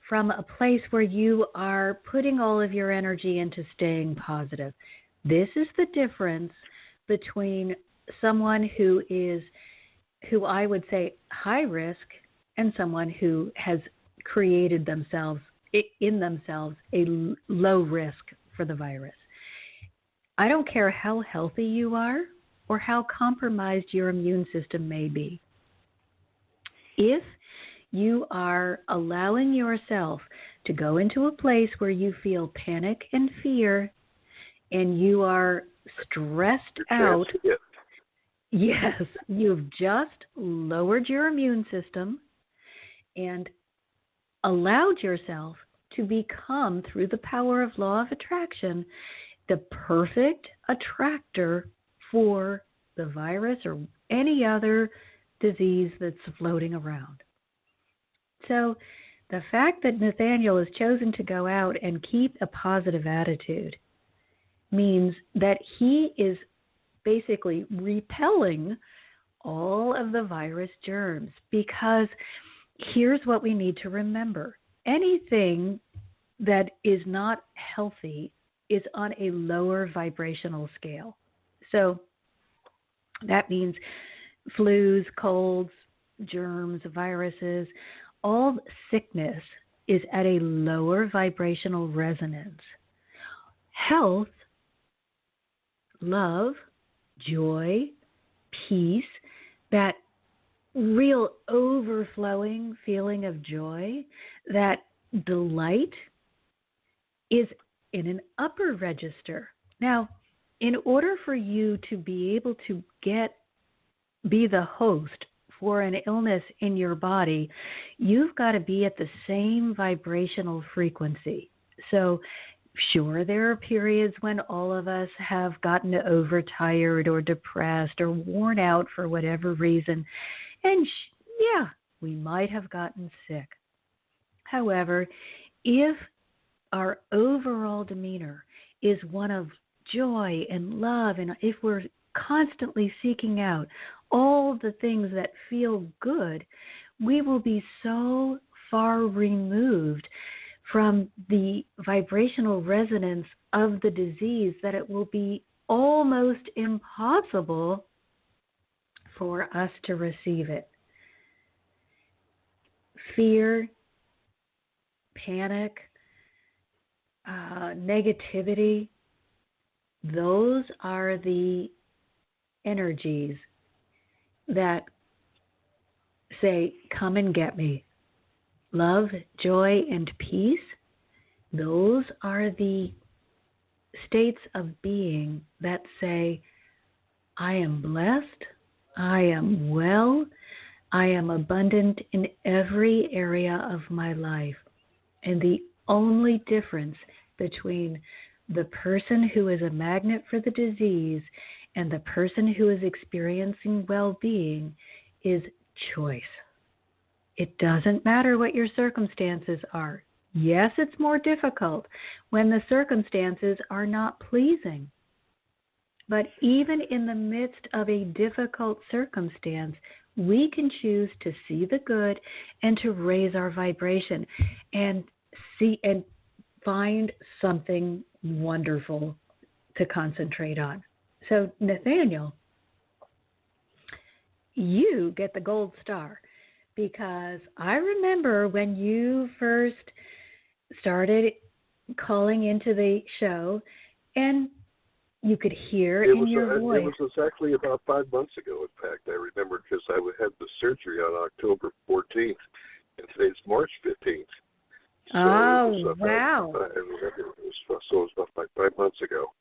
from a place where you are putting all of your energy into staying positive. This is the difference between someone who I would say high risk and someone who has created in themselves a low risk for the virus. I don't care how healthy you are or how compromised your immune system may be. If you are allowing yourself to go into a place where you feel panic and fear and you are stressed out, yes, you've just lowered your immune system and allowed yourself to become, through the power of law of attraction, the perfect attractor for the virus or any other disease that's floating around. So the fact that Nathaniel has chosen to go out and keep a positive attitude means that he is basically repelling all of the virus germs, because here's what we need to remember. Anything that is not healthy is on a lower vibrational scale. So that means flus, colds, germs, viruses, all sickness is at a lower vibrational resonance. Health, love, joy, peace, that real overflowing feeling of joy, that delight is in an upper register. Now, in order for you to be able to be the host for an illness in your body, you've got to be at the same vibrational frequency. So, sure, there are periods when all of us have gotten overtired or depressed or worn out for whatever reason. And we might have gotten sick. However, if our overall demeanor is one of joy and love, and if we're constantly seeking out all the things that feel good, we will be so far removed from the vibrational resonance of the disease that it will be almost impossible for us to receive it. Fear, panic, negativity, those are the energies that say, come and get me. Love, joy, and peace, those are the states of being that say, I am blessed, I am well, I am abundant in every area of my life. And the only difference between the person who is a magnet for the disease and the person who is experiencing well-being is choice. It doesn't matter what your circumstances are. Yes, it's more difficult when the circumstances are not pleasing. But even in the midst of a difficult circumstance, we can choose to see the good and to raise our vibration and find something wonderful to concentrate on. So, Nathaniel, you get the gold star, because I remember when you first started calling into the show, and you could hear in your voice. It was exactly about 5 months ago, in fact. I remember, because I had the surgery on October 14th, and today's March 15th. So wow. It was about 5 months ago.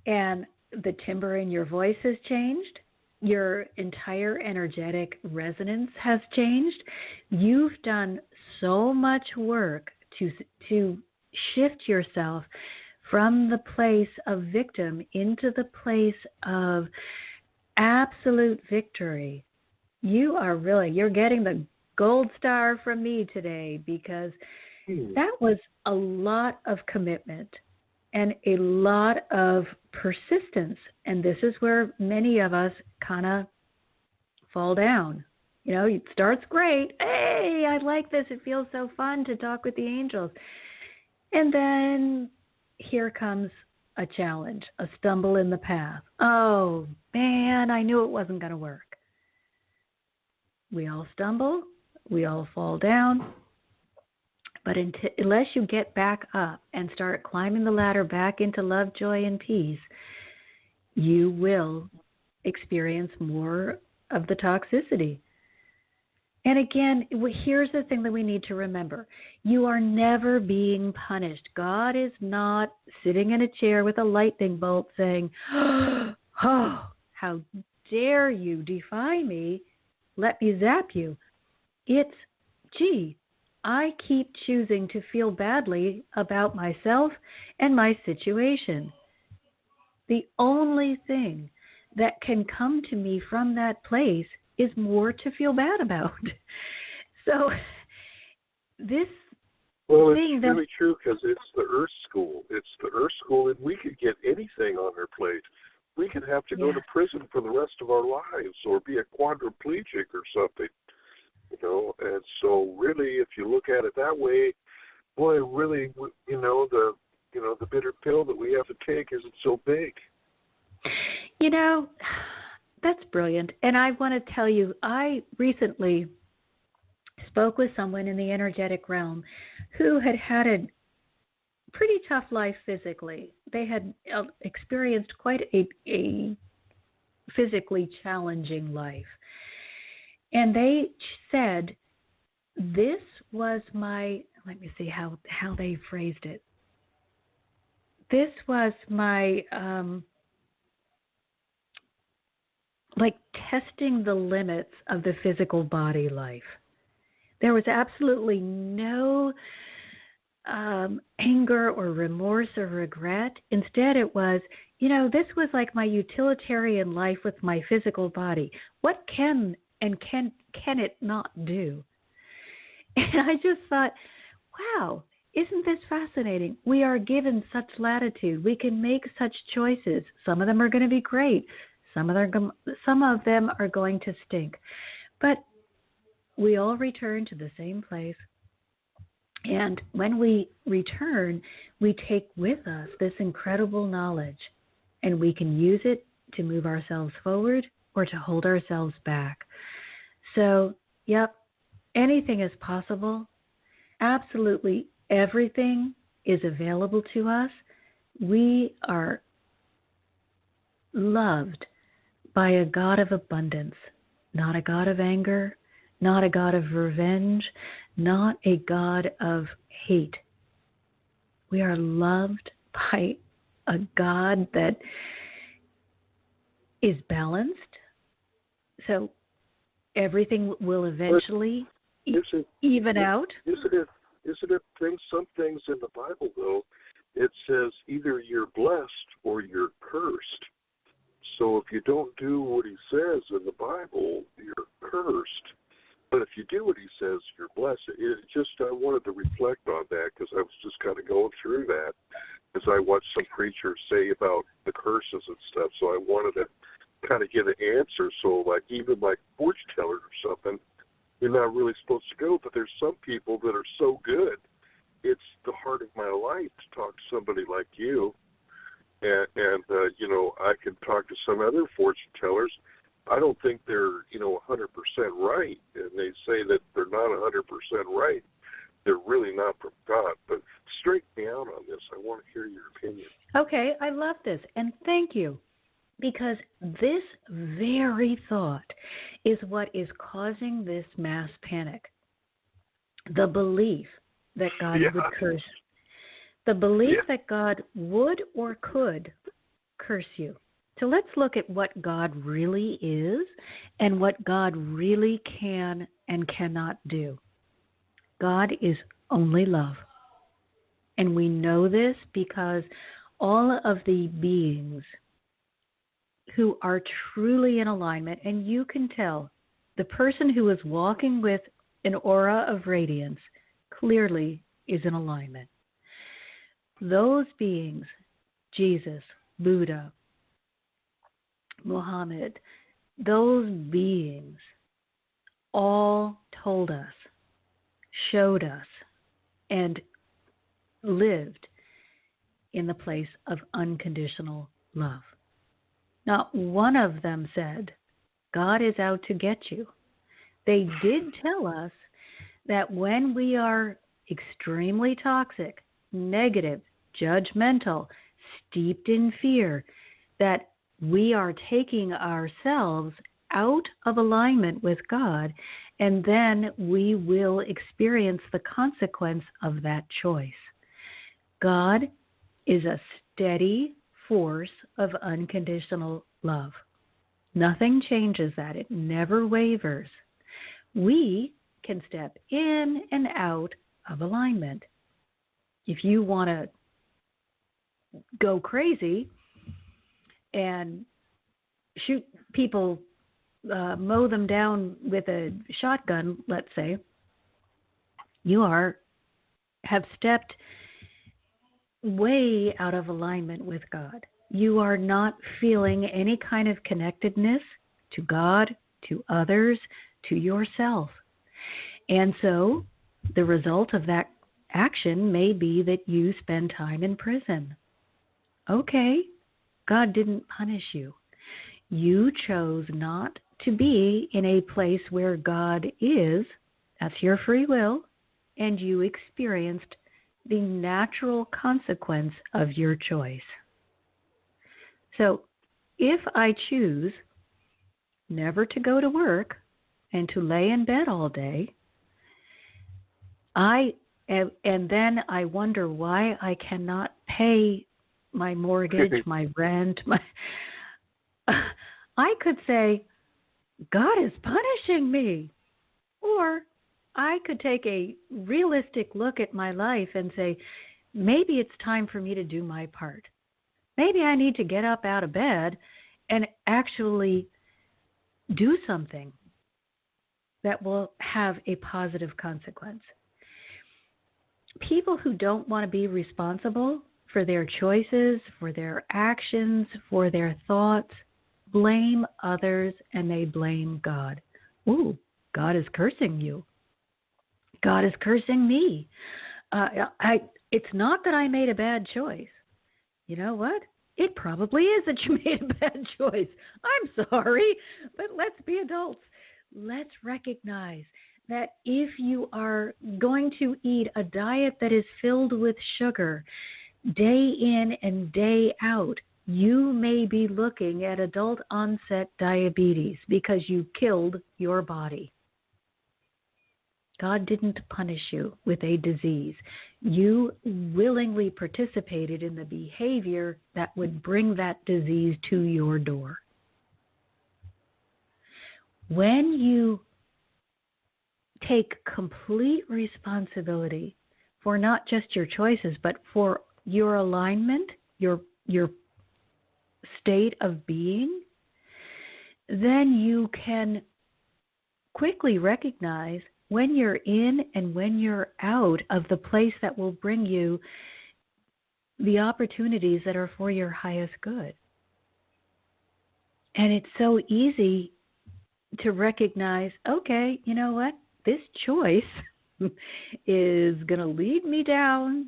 And the timbre in your voice has changed. Your entire energetic resonance has changed. You've done so much work to shift yourself from the place of victim into the place of absolute victory. You're getting the gold star from me today, because that was a lot of commitment and a lot of persistence. And this is where many of us kind of fall down. You know, it starts great. Hey, I like this. It feels so fun to talk with the angels. And then here comes a challenge, a stumble in the path. Oh, man, I knew it wasn't going to work. We all stumble. We all fall down. But unless you get back up and start climbing the ladder back into love, joy, and peace, you will experience more of the toxicity. And again, here's the thing that we need to remember. You are never being punished. God is not sitting in a chair with a lightning bolt saying, oh, how dare you defy me? Let me zap you. It's, gee, I keep choosing to feel badly about myself and my situation. The only thing that can come to me from that place is more to feel bad about. So this it's really true, because it's the Earth School. It's the Earth School, and we could get anything on our plate. We could have to go to prison for the rest of our lives, or be a quadriplegic or something. You know, and so really, if you look at it that way, boy, really, the bitter pill that we have to take isn't so big. You know, that's brilliant. And I want to tell you, I recently spoke with someone in the energetic realm who had a pretty tough life physically. They had experienced quite a physically challenging life. And they said, this was my, let me see how they phrased it. This was my, like testing the limits of the physical body life. There was absolutely no anger or remorse or regret. Instead, it was, this was like my utilitarian life with my physical body. What can it not do? And I just thought, wow, isn't this fascinating? We are given such latitude. We can make such choices. Some of them are going to be great. Some of them are going to stink. But we all return to the same place. And when we return, we take with us this incredible knowledge, and we can use it to move ourselves forward or to hold ourselves back. So, yep, anything is possible. Absolutely everything is available to us. We are loved by a God of abundance, not a God of anger, not a God of revenge, not a God of hate. We are loved by a God that is balanced. So everything will eventually even out. Isn't it some things in the Bible, though, it says either you're blessed or you're cursed. So if you don't do what he says in the Bible, you're cursed. But if you do what he says, you're blessed. I wanted to reflect on that, because I was just kind of going through that as I watched some preachers say about the curses and stuff. So I wanted to kind of get an answer. So even like fortune teller or something, you're not really supposed to go. But there's some people that are so good, it's the heart of my somebody like you, and I can talk to some other fortune tellers. I don't think they're 100% right, and they say that they're not 100% right. They're really not from God. But straighten me out on this. I want to hear your opinion. Okay, I love this, and thank you, because this very thought is what is causing this mass panic. The belief that God would curse. The belief that God would or could curse you. So let's look at what God really is and what God really can and cannot do. God is only love. And we know this because all of the beings who are truly in alignment, and you can tell the person who is walking with an aura of radiance clearly is in alignment. Those beings, Jesus, Buddha, Muhammad, those beings all told us, showed us, and lived in the place of unconditional love. Not one of them said, God is out to get you. They did tell us that when we are extremely toxic, negative, judgmental, steeped in fear, that we are taking ourselves out of alignment with God, and then we will experience the consequence of that choice. God is a steady force of unconditional love. Nothing changes that. It never wavers. We can step in and out of alignment. If you want to go crazy and shoot people, mow them down with a shotgun, let's say, you have stepped way out of alignment with God. You are not feeling any kind of connectedness to God, to others, to yourself. And so the result of that action may be that you spend time in prison. Okay, God didn't punish you. You chose not to be in a place where God is. That's your free will. And you experienced the natural consequence of your choice. So if I choose never to go to work and to lay in bed all day, and then I wonder why I cannot pay my mortgage, my rent, I could say, God is punishing me. Or I could take a realistic look at my life and say, maybe it's time for me to do my part. Maybe I need to get up out of bed and actually do something that will have a positive consequence. People who don't want to be responsible for their choices, for their actions, for their thoughts, blame others and they blame God. Ooh, God is cursing you. God is cursing me. It's not that I made a bad choice. You know what? It probably is that you made a bad choice. I'm sorry, but let's be adults. Let's recognize that if you are going to eat a diet that is filled with sugar day in and day out, you may be looking at adult onset diabetes because you killed your body. God didn't punish you with a disease. You willingly participated in the behavior that would bring that disease to your door. When you take complete responsibility for not just your choices, but for your alignment, your state of being, then you can quickly recognize when you're in and when you're out of the place that will bring you the opportunities that are for your highest good. And it's so easy to recognize, okay, you know what? This choice is going to lead me down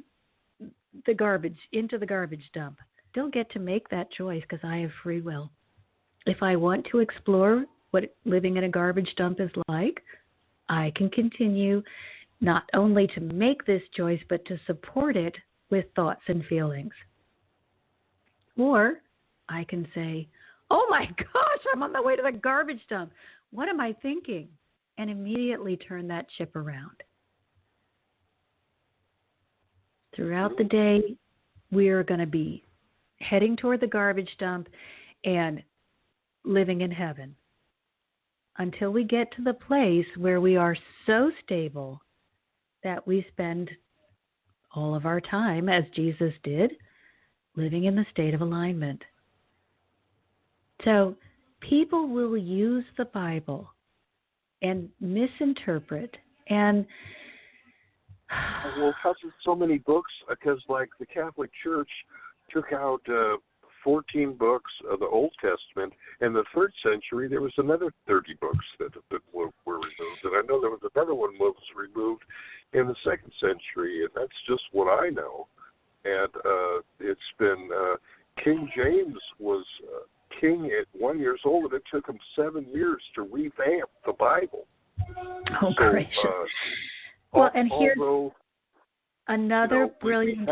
into the garbage dump. Still get to make that choice because I have free will. If I want to explore what living in a garbage dump is like, I can continue not only to make this choice, but to support it with thoughts and feelings. Or I can say, oh my gosh, I'm on the way to the garbage dump. What am I thinking? And immediately turn that ship around. Throughout the day, we're going to be heading toward the garbage dump and living in heaven until we get to the place where we are so stable that we spend all of our time, as Jesus did, living in the state of alignment. So people will use the Bible and misinterpret and well, because there's so many books, because like the Catholic Church took out 14 books of the Old Testament. In the 3rd century, there was another 30 books that were removed. And I know there was another one that was removed in the 2nd century, and that's just what I know. And it's been, King James was king at 1 year old, and it took him 7 years to revamp the Bible. Oh, so, gracious. Well, and here's another brilliant...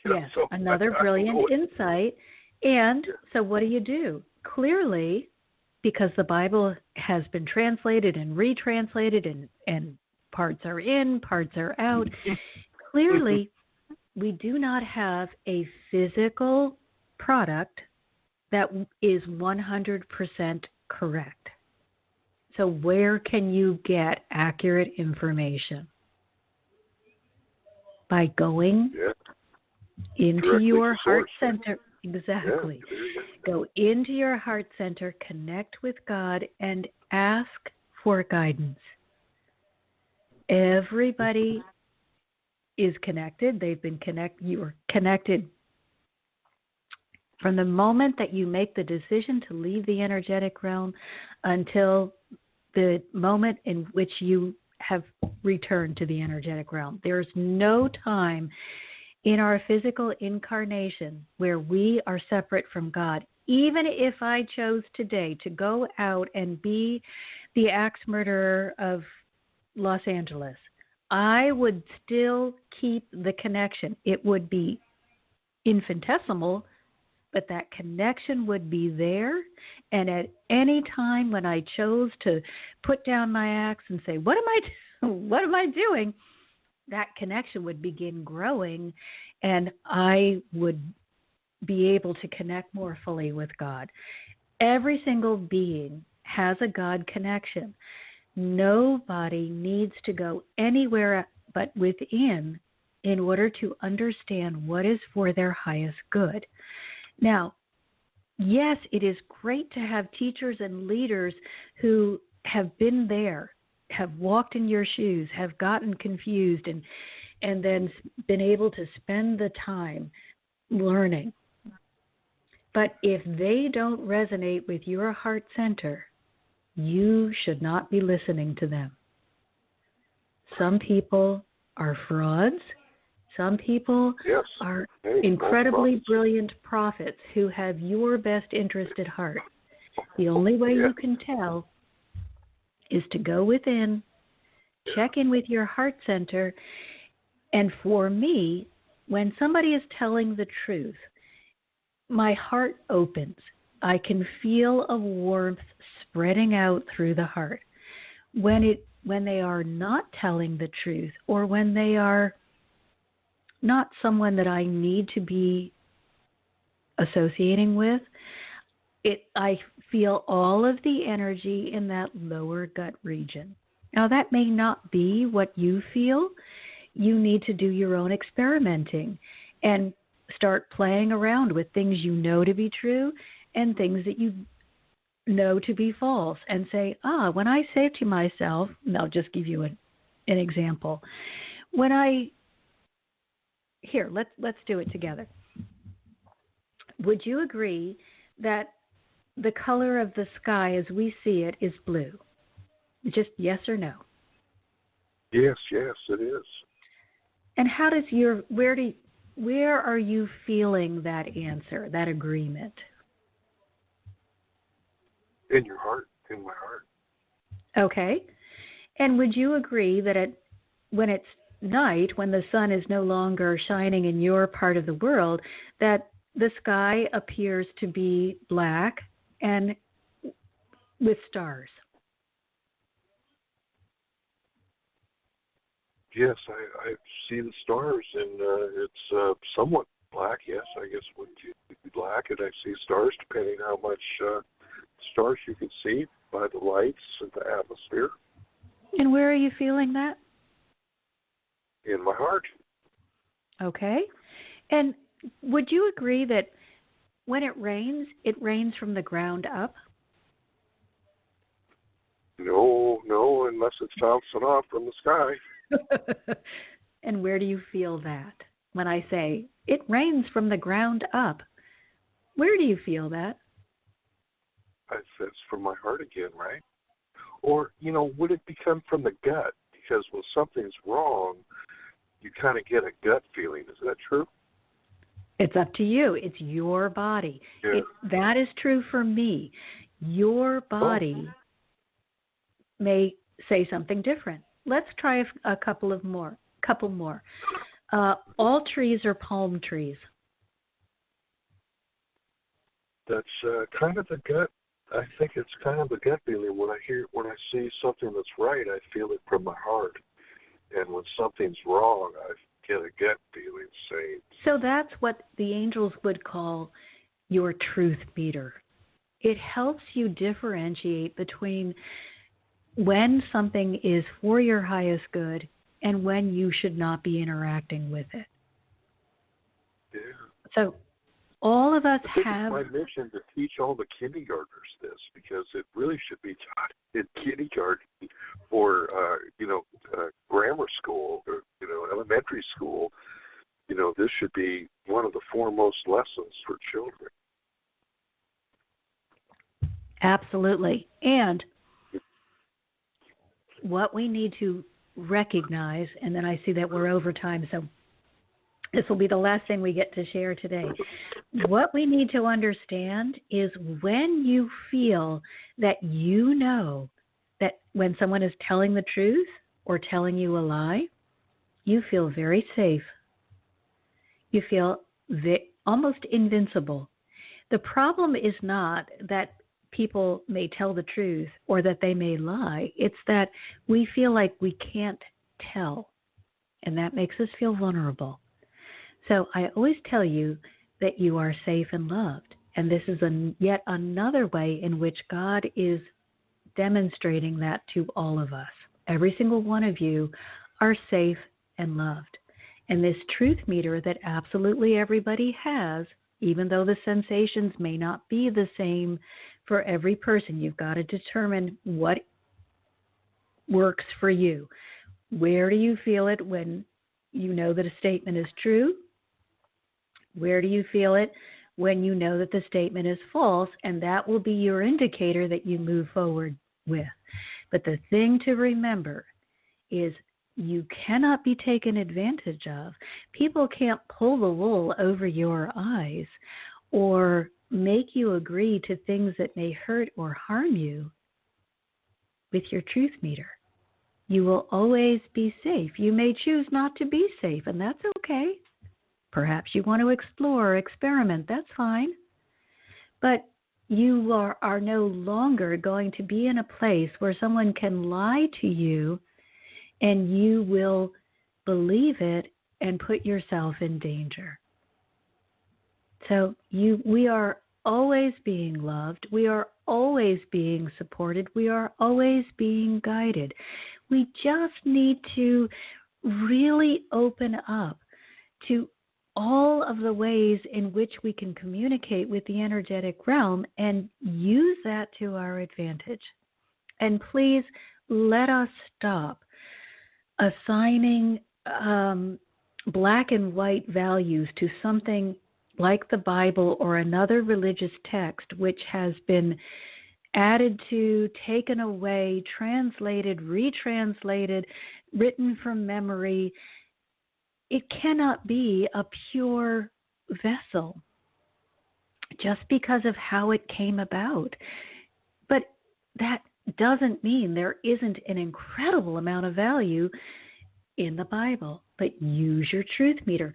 Yes, so another brilliant insight. And so what do? Clearly, because the Bible has been translated and retranslated and parts are in, parts are out, clearly we do not have a physical product that is 100% correct. So where can you get accurate information? By going into directly your heart source. center. Exactly. Yeah. Go into your heart center, connect with God, and ask for guidance. Everybody is connected. They've been connected. You are connected from the moment that you make the decision to leave the energetic realm until the moment in which you have returned to the energetic realm. There's no time in our physical incarnation where we are separate from God. Even if I chose today to go out and be the axe murderer of Los Angeles, I would still keep the connection. It would be infinitesimal, but that connection would be there. And at any time when I chose to put down my axe and say, what am I doing? That connection would begin growing, and I would be able to connect more fully with God. Every single being has a God connection. Nobody needs to go anywhere but within in order to understand what is for their highest good. Now, yes, it is great to have teachers and leaders who have been there, have walked in your shoes, have gotten confused, and then been able to spend the time learning. But if they don't resonate with your heart center, you should not be listening to them. Some people are frauds. Some people are incredibly brilliant prophets who have your best interest at heart. The only way you can tell is to go within, check in with your heart center, and for me, when somebody is telling the truth, my heart opens. I can feel a warmth spreading out through the heart. When they are not telling the truth, or when they are not someone that I need to be associating with, I feel all of the energy in that lower gut region. Now, that may not be what you feel. You need to do your own experimenting and start playing around with things you know to be true and things that you know to be false, and say, when I say to myself, and I'll just give you an example. Let's do it together. Would you agree that the color of the sky as we see it is blue? Just yes or no? Yes, it is. And how does where are you feeling that answer, that agreement? In your heart, in my heart. Okay. And would you agree that when it's night, when the sun is no longer shining in your part of the world, that the sky appears to be black and with stars? Yes, I see the stars, and it's somewhat black. Yes, I guess would be black, and I see stars depending how much stars you can see by the lights and the atmosphere. And where are you feeling that? In my heart. Okay. And would you agree that when it rains from the ground up? No, unless it's bouncing off from the sky. And where do you feel that? When I say it rains from the ground up, where do you feel that? It's from my heart again, right? Or, would it become from the gut? Because when something's wrong, you kind of get a gut feeling. Is that true? It's up to you. It's your body. Yeah. That is true for me. Your body may say something different. Let's try a couple more. All trees are palm trees. That's kind of the gut. I think it's kind of the gut feeling. When I see something that's right, I feel it from my heart. And when something's wrong, I get a gut feeling saying. So that's what the angels would call your truth meter. It helps you differentiate between when something is for your highest good and when you should not be interacting with it. Yeah. So all of us have... It's my mission to teach all the kindergartners this, because it really should be taught in kindergarten or, grammar school or, elementary school. This should be one of the foremost lessons for children. Absolutely. And what we need to recognize, and then I see that we're over time, so this will be the last thing we get to share today. What we need to understand is when you feel that you know that when someone is telling the truth or telling you a lie, you feel very safe. You feel almost invincible. The problem is not that people may tell the truth or that they may lie. It's that we feel like we can't tell, and that makes us feel vulnerable. So I always tell you that you are safe and loved, and this is yet another way in which God is demonstrating that to all of us. Every single one of you are safe and loved. And this truth meter that absolutely everybody has, even though the sensations may not be the same for every person, you've got to determine what works for you. Where do you feel it when you know that a statement is true? Where do you feel it when you know that the statement is false? And that will be your indicator that you move forward with. But the thing to remember is you cannot be taken advantage of. People can't pull the wool over your eyes or make you agree to things that may hurt or harm you with your truth meter. You will always be safe. You may choose not to be safe, and that's okay. Perhaps you want to explore, experiment, that's fine. But you are no longer going to be in a place where someone can lie to you and you will believe it and put yourself in danger. So we are always being loved. We are always being supported. We are always being guided. We just need to really open up to all of the ways in which we can communicate with the energetic realm and use that to our advantage. And please let us stop assigning black and white values to something like the Bible or another religious text which has been added to, taken away, translated, retranslated, written from memory, it cannot be a pure vessel just because of how it came about. But that doesn't mean there isn't an incredible amount of value in the Bible. But use your truth meter.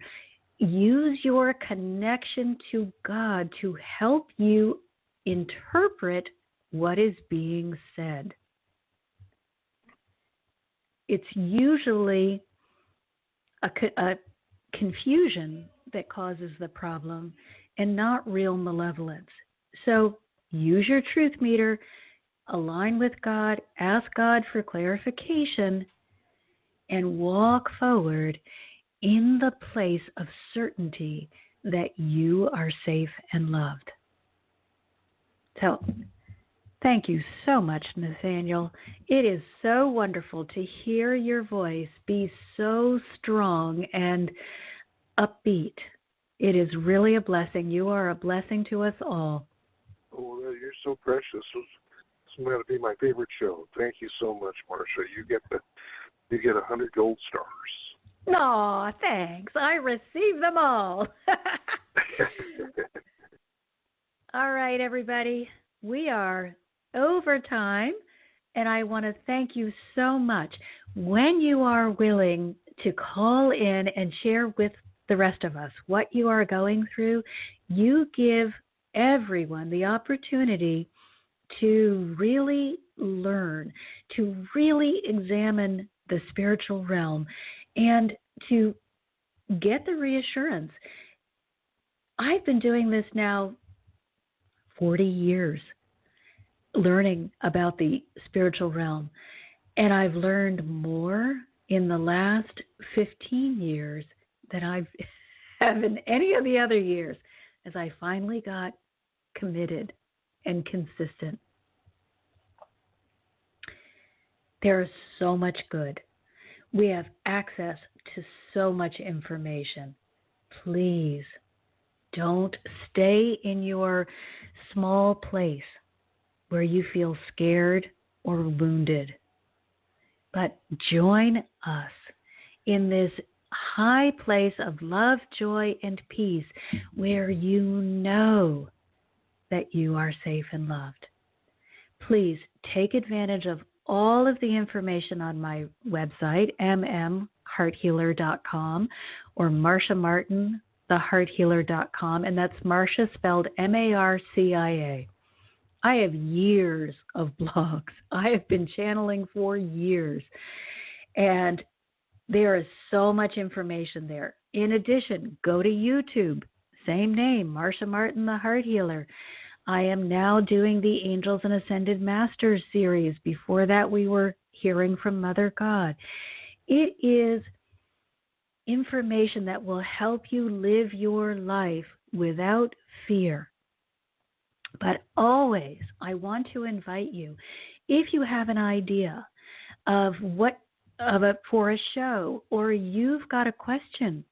Use your connection to God to help you interpret what is being said. It's usually a confusion that causes the problem and not real malevolence. So use your truth meter, align with God, ask God for clarification, and walk forward in the place of certainty that you are safe and loved. So, thank you so much, Nathaniel. It is so wonderful to hear your voice be so strong and upbeat. It is really a blessing. You are a blessing to us all. Oh, you're so precious. This might be my favorite show. Thank you so much, Marcia. You get 100 gold stars. Aw, thanks. I receive them all. All right, everybody. We are over time, and I want to thank you so much. When you are willing to call in and share with the rest of us what you are going through, you give everyone the opportunity to really learn, to really examine the spiritual realm, and to get the reassurance. I've been doing this now 40 years, learning about the spiritual realm, and I've learned more in the last 15 years than I have in any of the other years, as I finally got committed and consistent. There is so much good. We have access to so much information. Please don't stay in your small place where you feel scared or wounded, but join us in this high place of love, joy, and peace where you know that you are safe and loved. Please take advantage of all of the information on my website, mmhearthealer.com, or marciamartinthehearthealer.com, and that's Marcia spelled Marcia. I have years of blogs. I have been channeling for years, and there is so much information there. In addition, go to YouTube, same name, Marcia Martin, the Heart Healer. I am now doing the Angels and Ascended Masters series. Before that, we were hearing from Mother God. It is information that will help you live your life without fear. But always, I want to invite you, if you have an idea for a show, or you've got a question,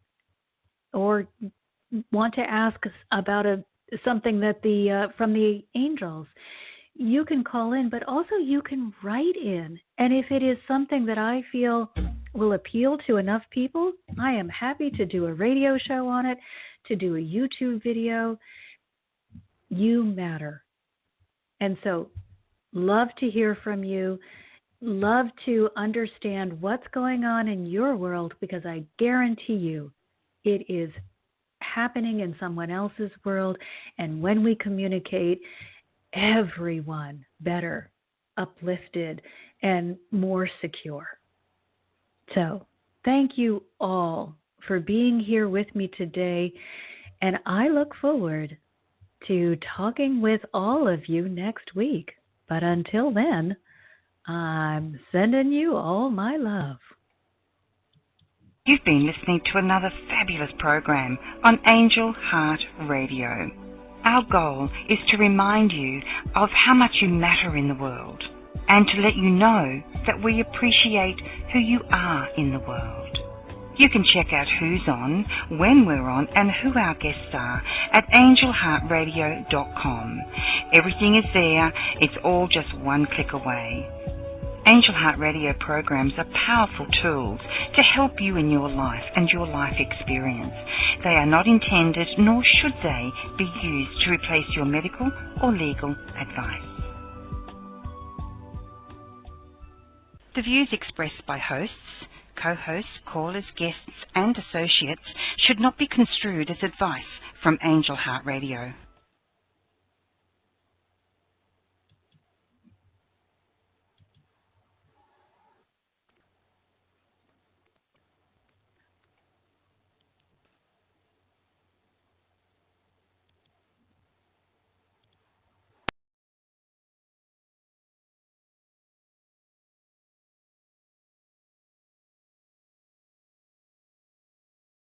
or want to ask about something that from the angels, you can call in, but also you can write in. And if it is something that I feel will appeal to enough people, I am happy to do a radio show on it, to do a YouTube video. You matter. And so, love to hear from you. Love to understand what's going on in your world, because I guarantee you it is happening in someone else's world. And when we communicate, everyone better, uplifted, and more secure. So, thank you all for being here with me today. And I look forward to talking with all of you next week. But until then, I'm sending you all my love. You've been listening to another fabulous program on Angel Heart Radio. Our goal is to remind you of how much you matter in the world, and to let you know that we appreciate who you are in the world. You can check out who's on, when we're on, and who our guests are at angelheartradio.com. Everything is there. It's all just one click away. Angel Heart Radio programs are powerful tools to help you in your life and your life experience. They are not intended, nor should they, be used to replace your medical or legal advice. The views expressed by hosts, co-hosts, callers, guests and associates should not be construed as advice from Angel Heart Radio.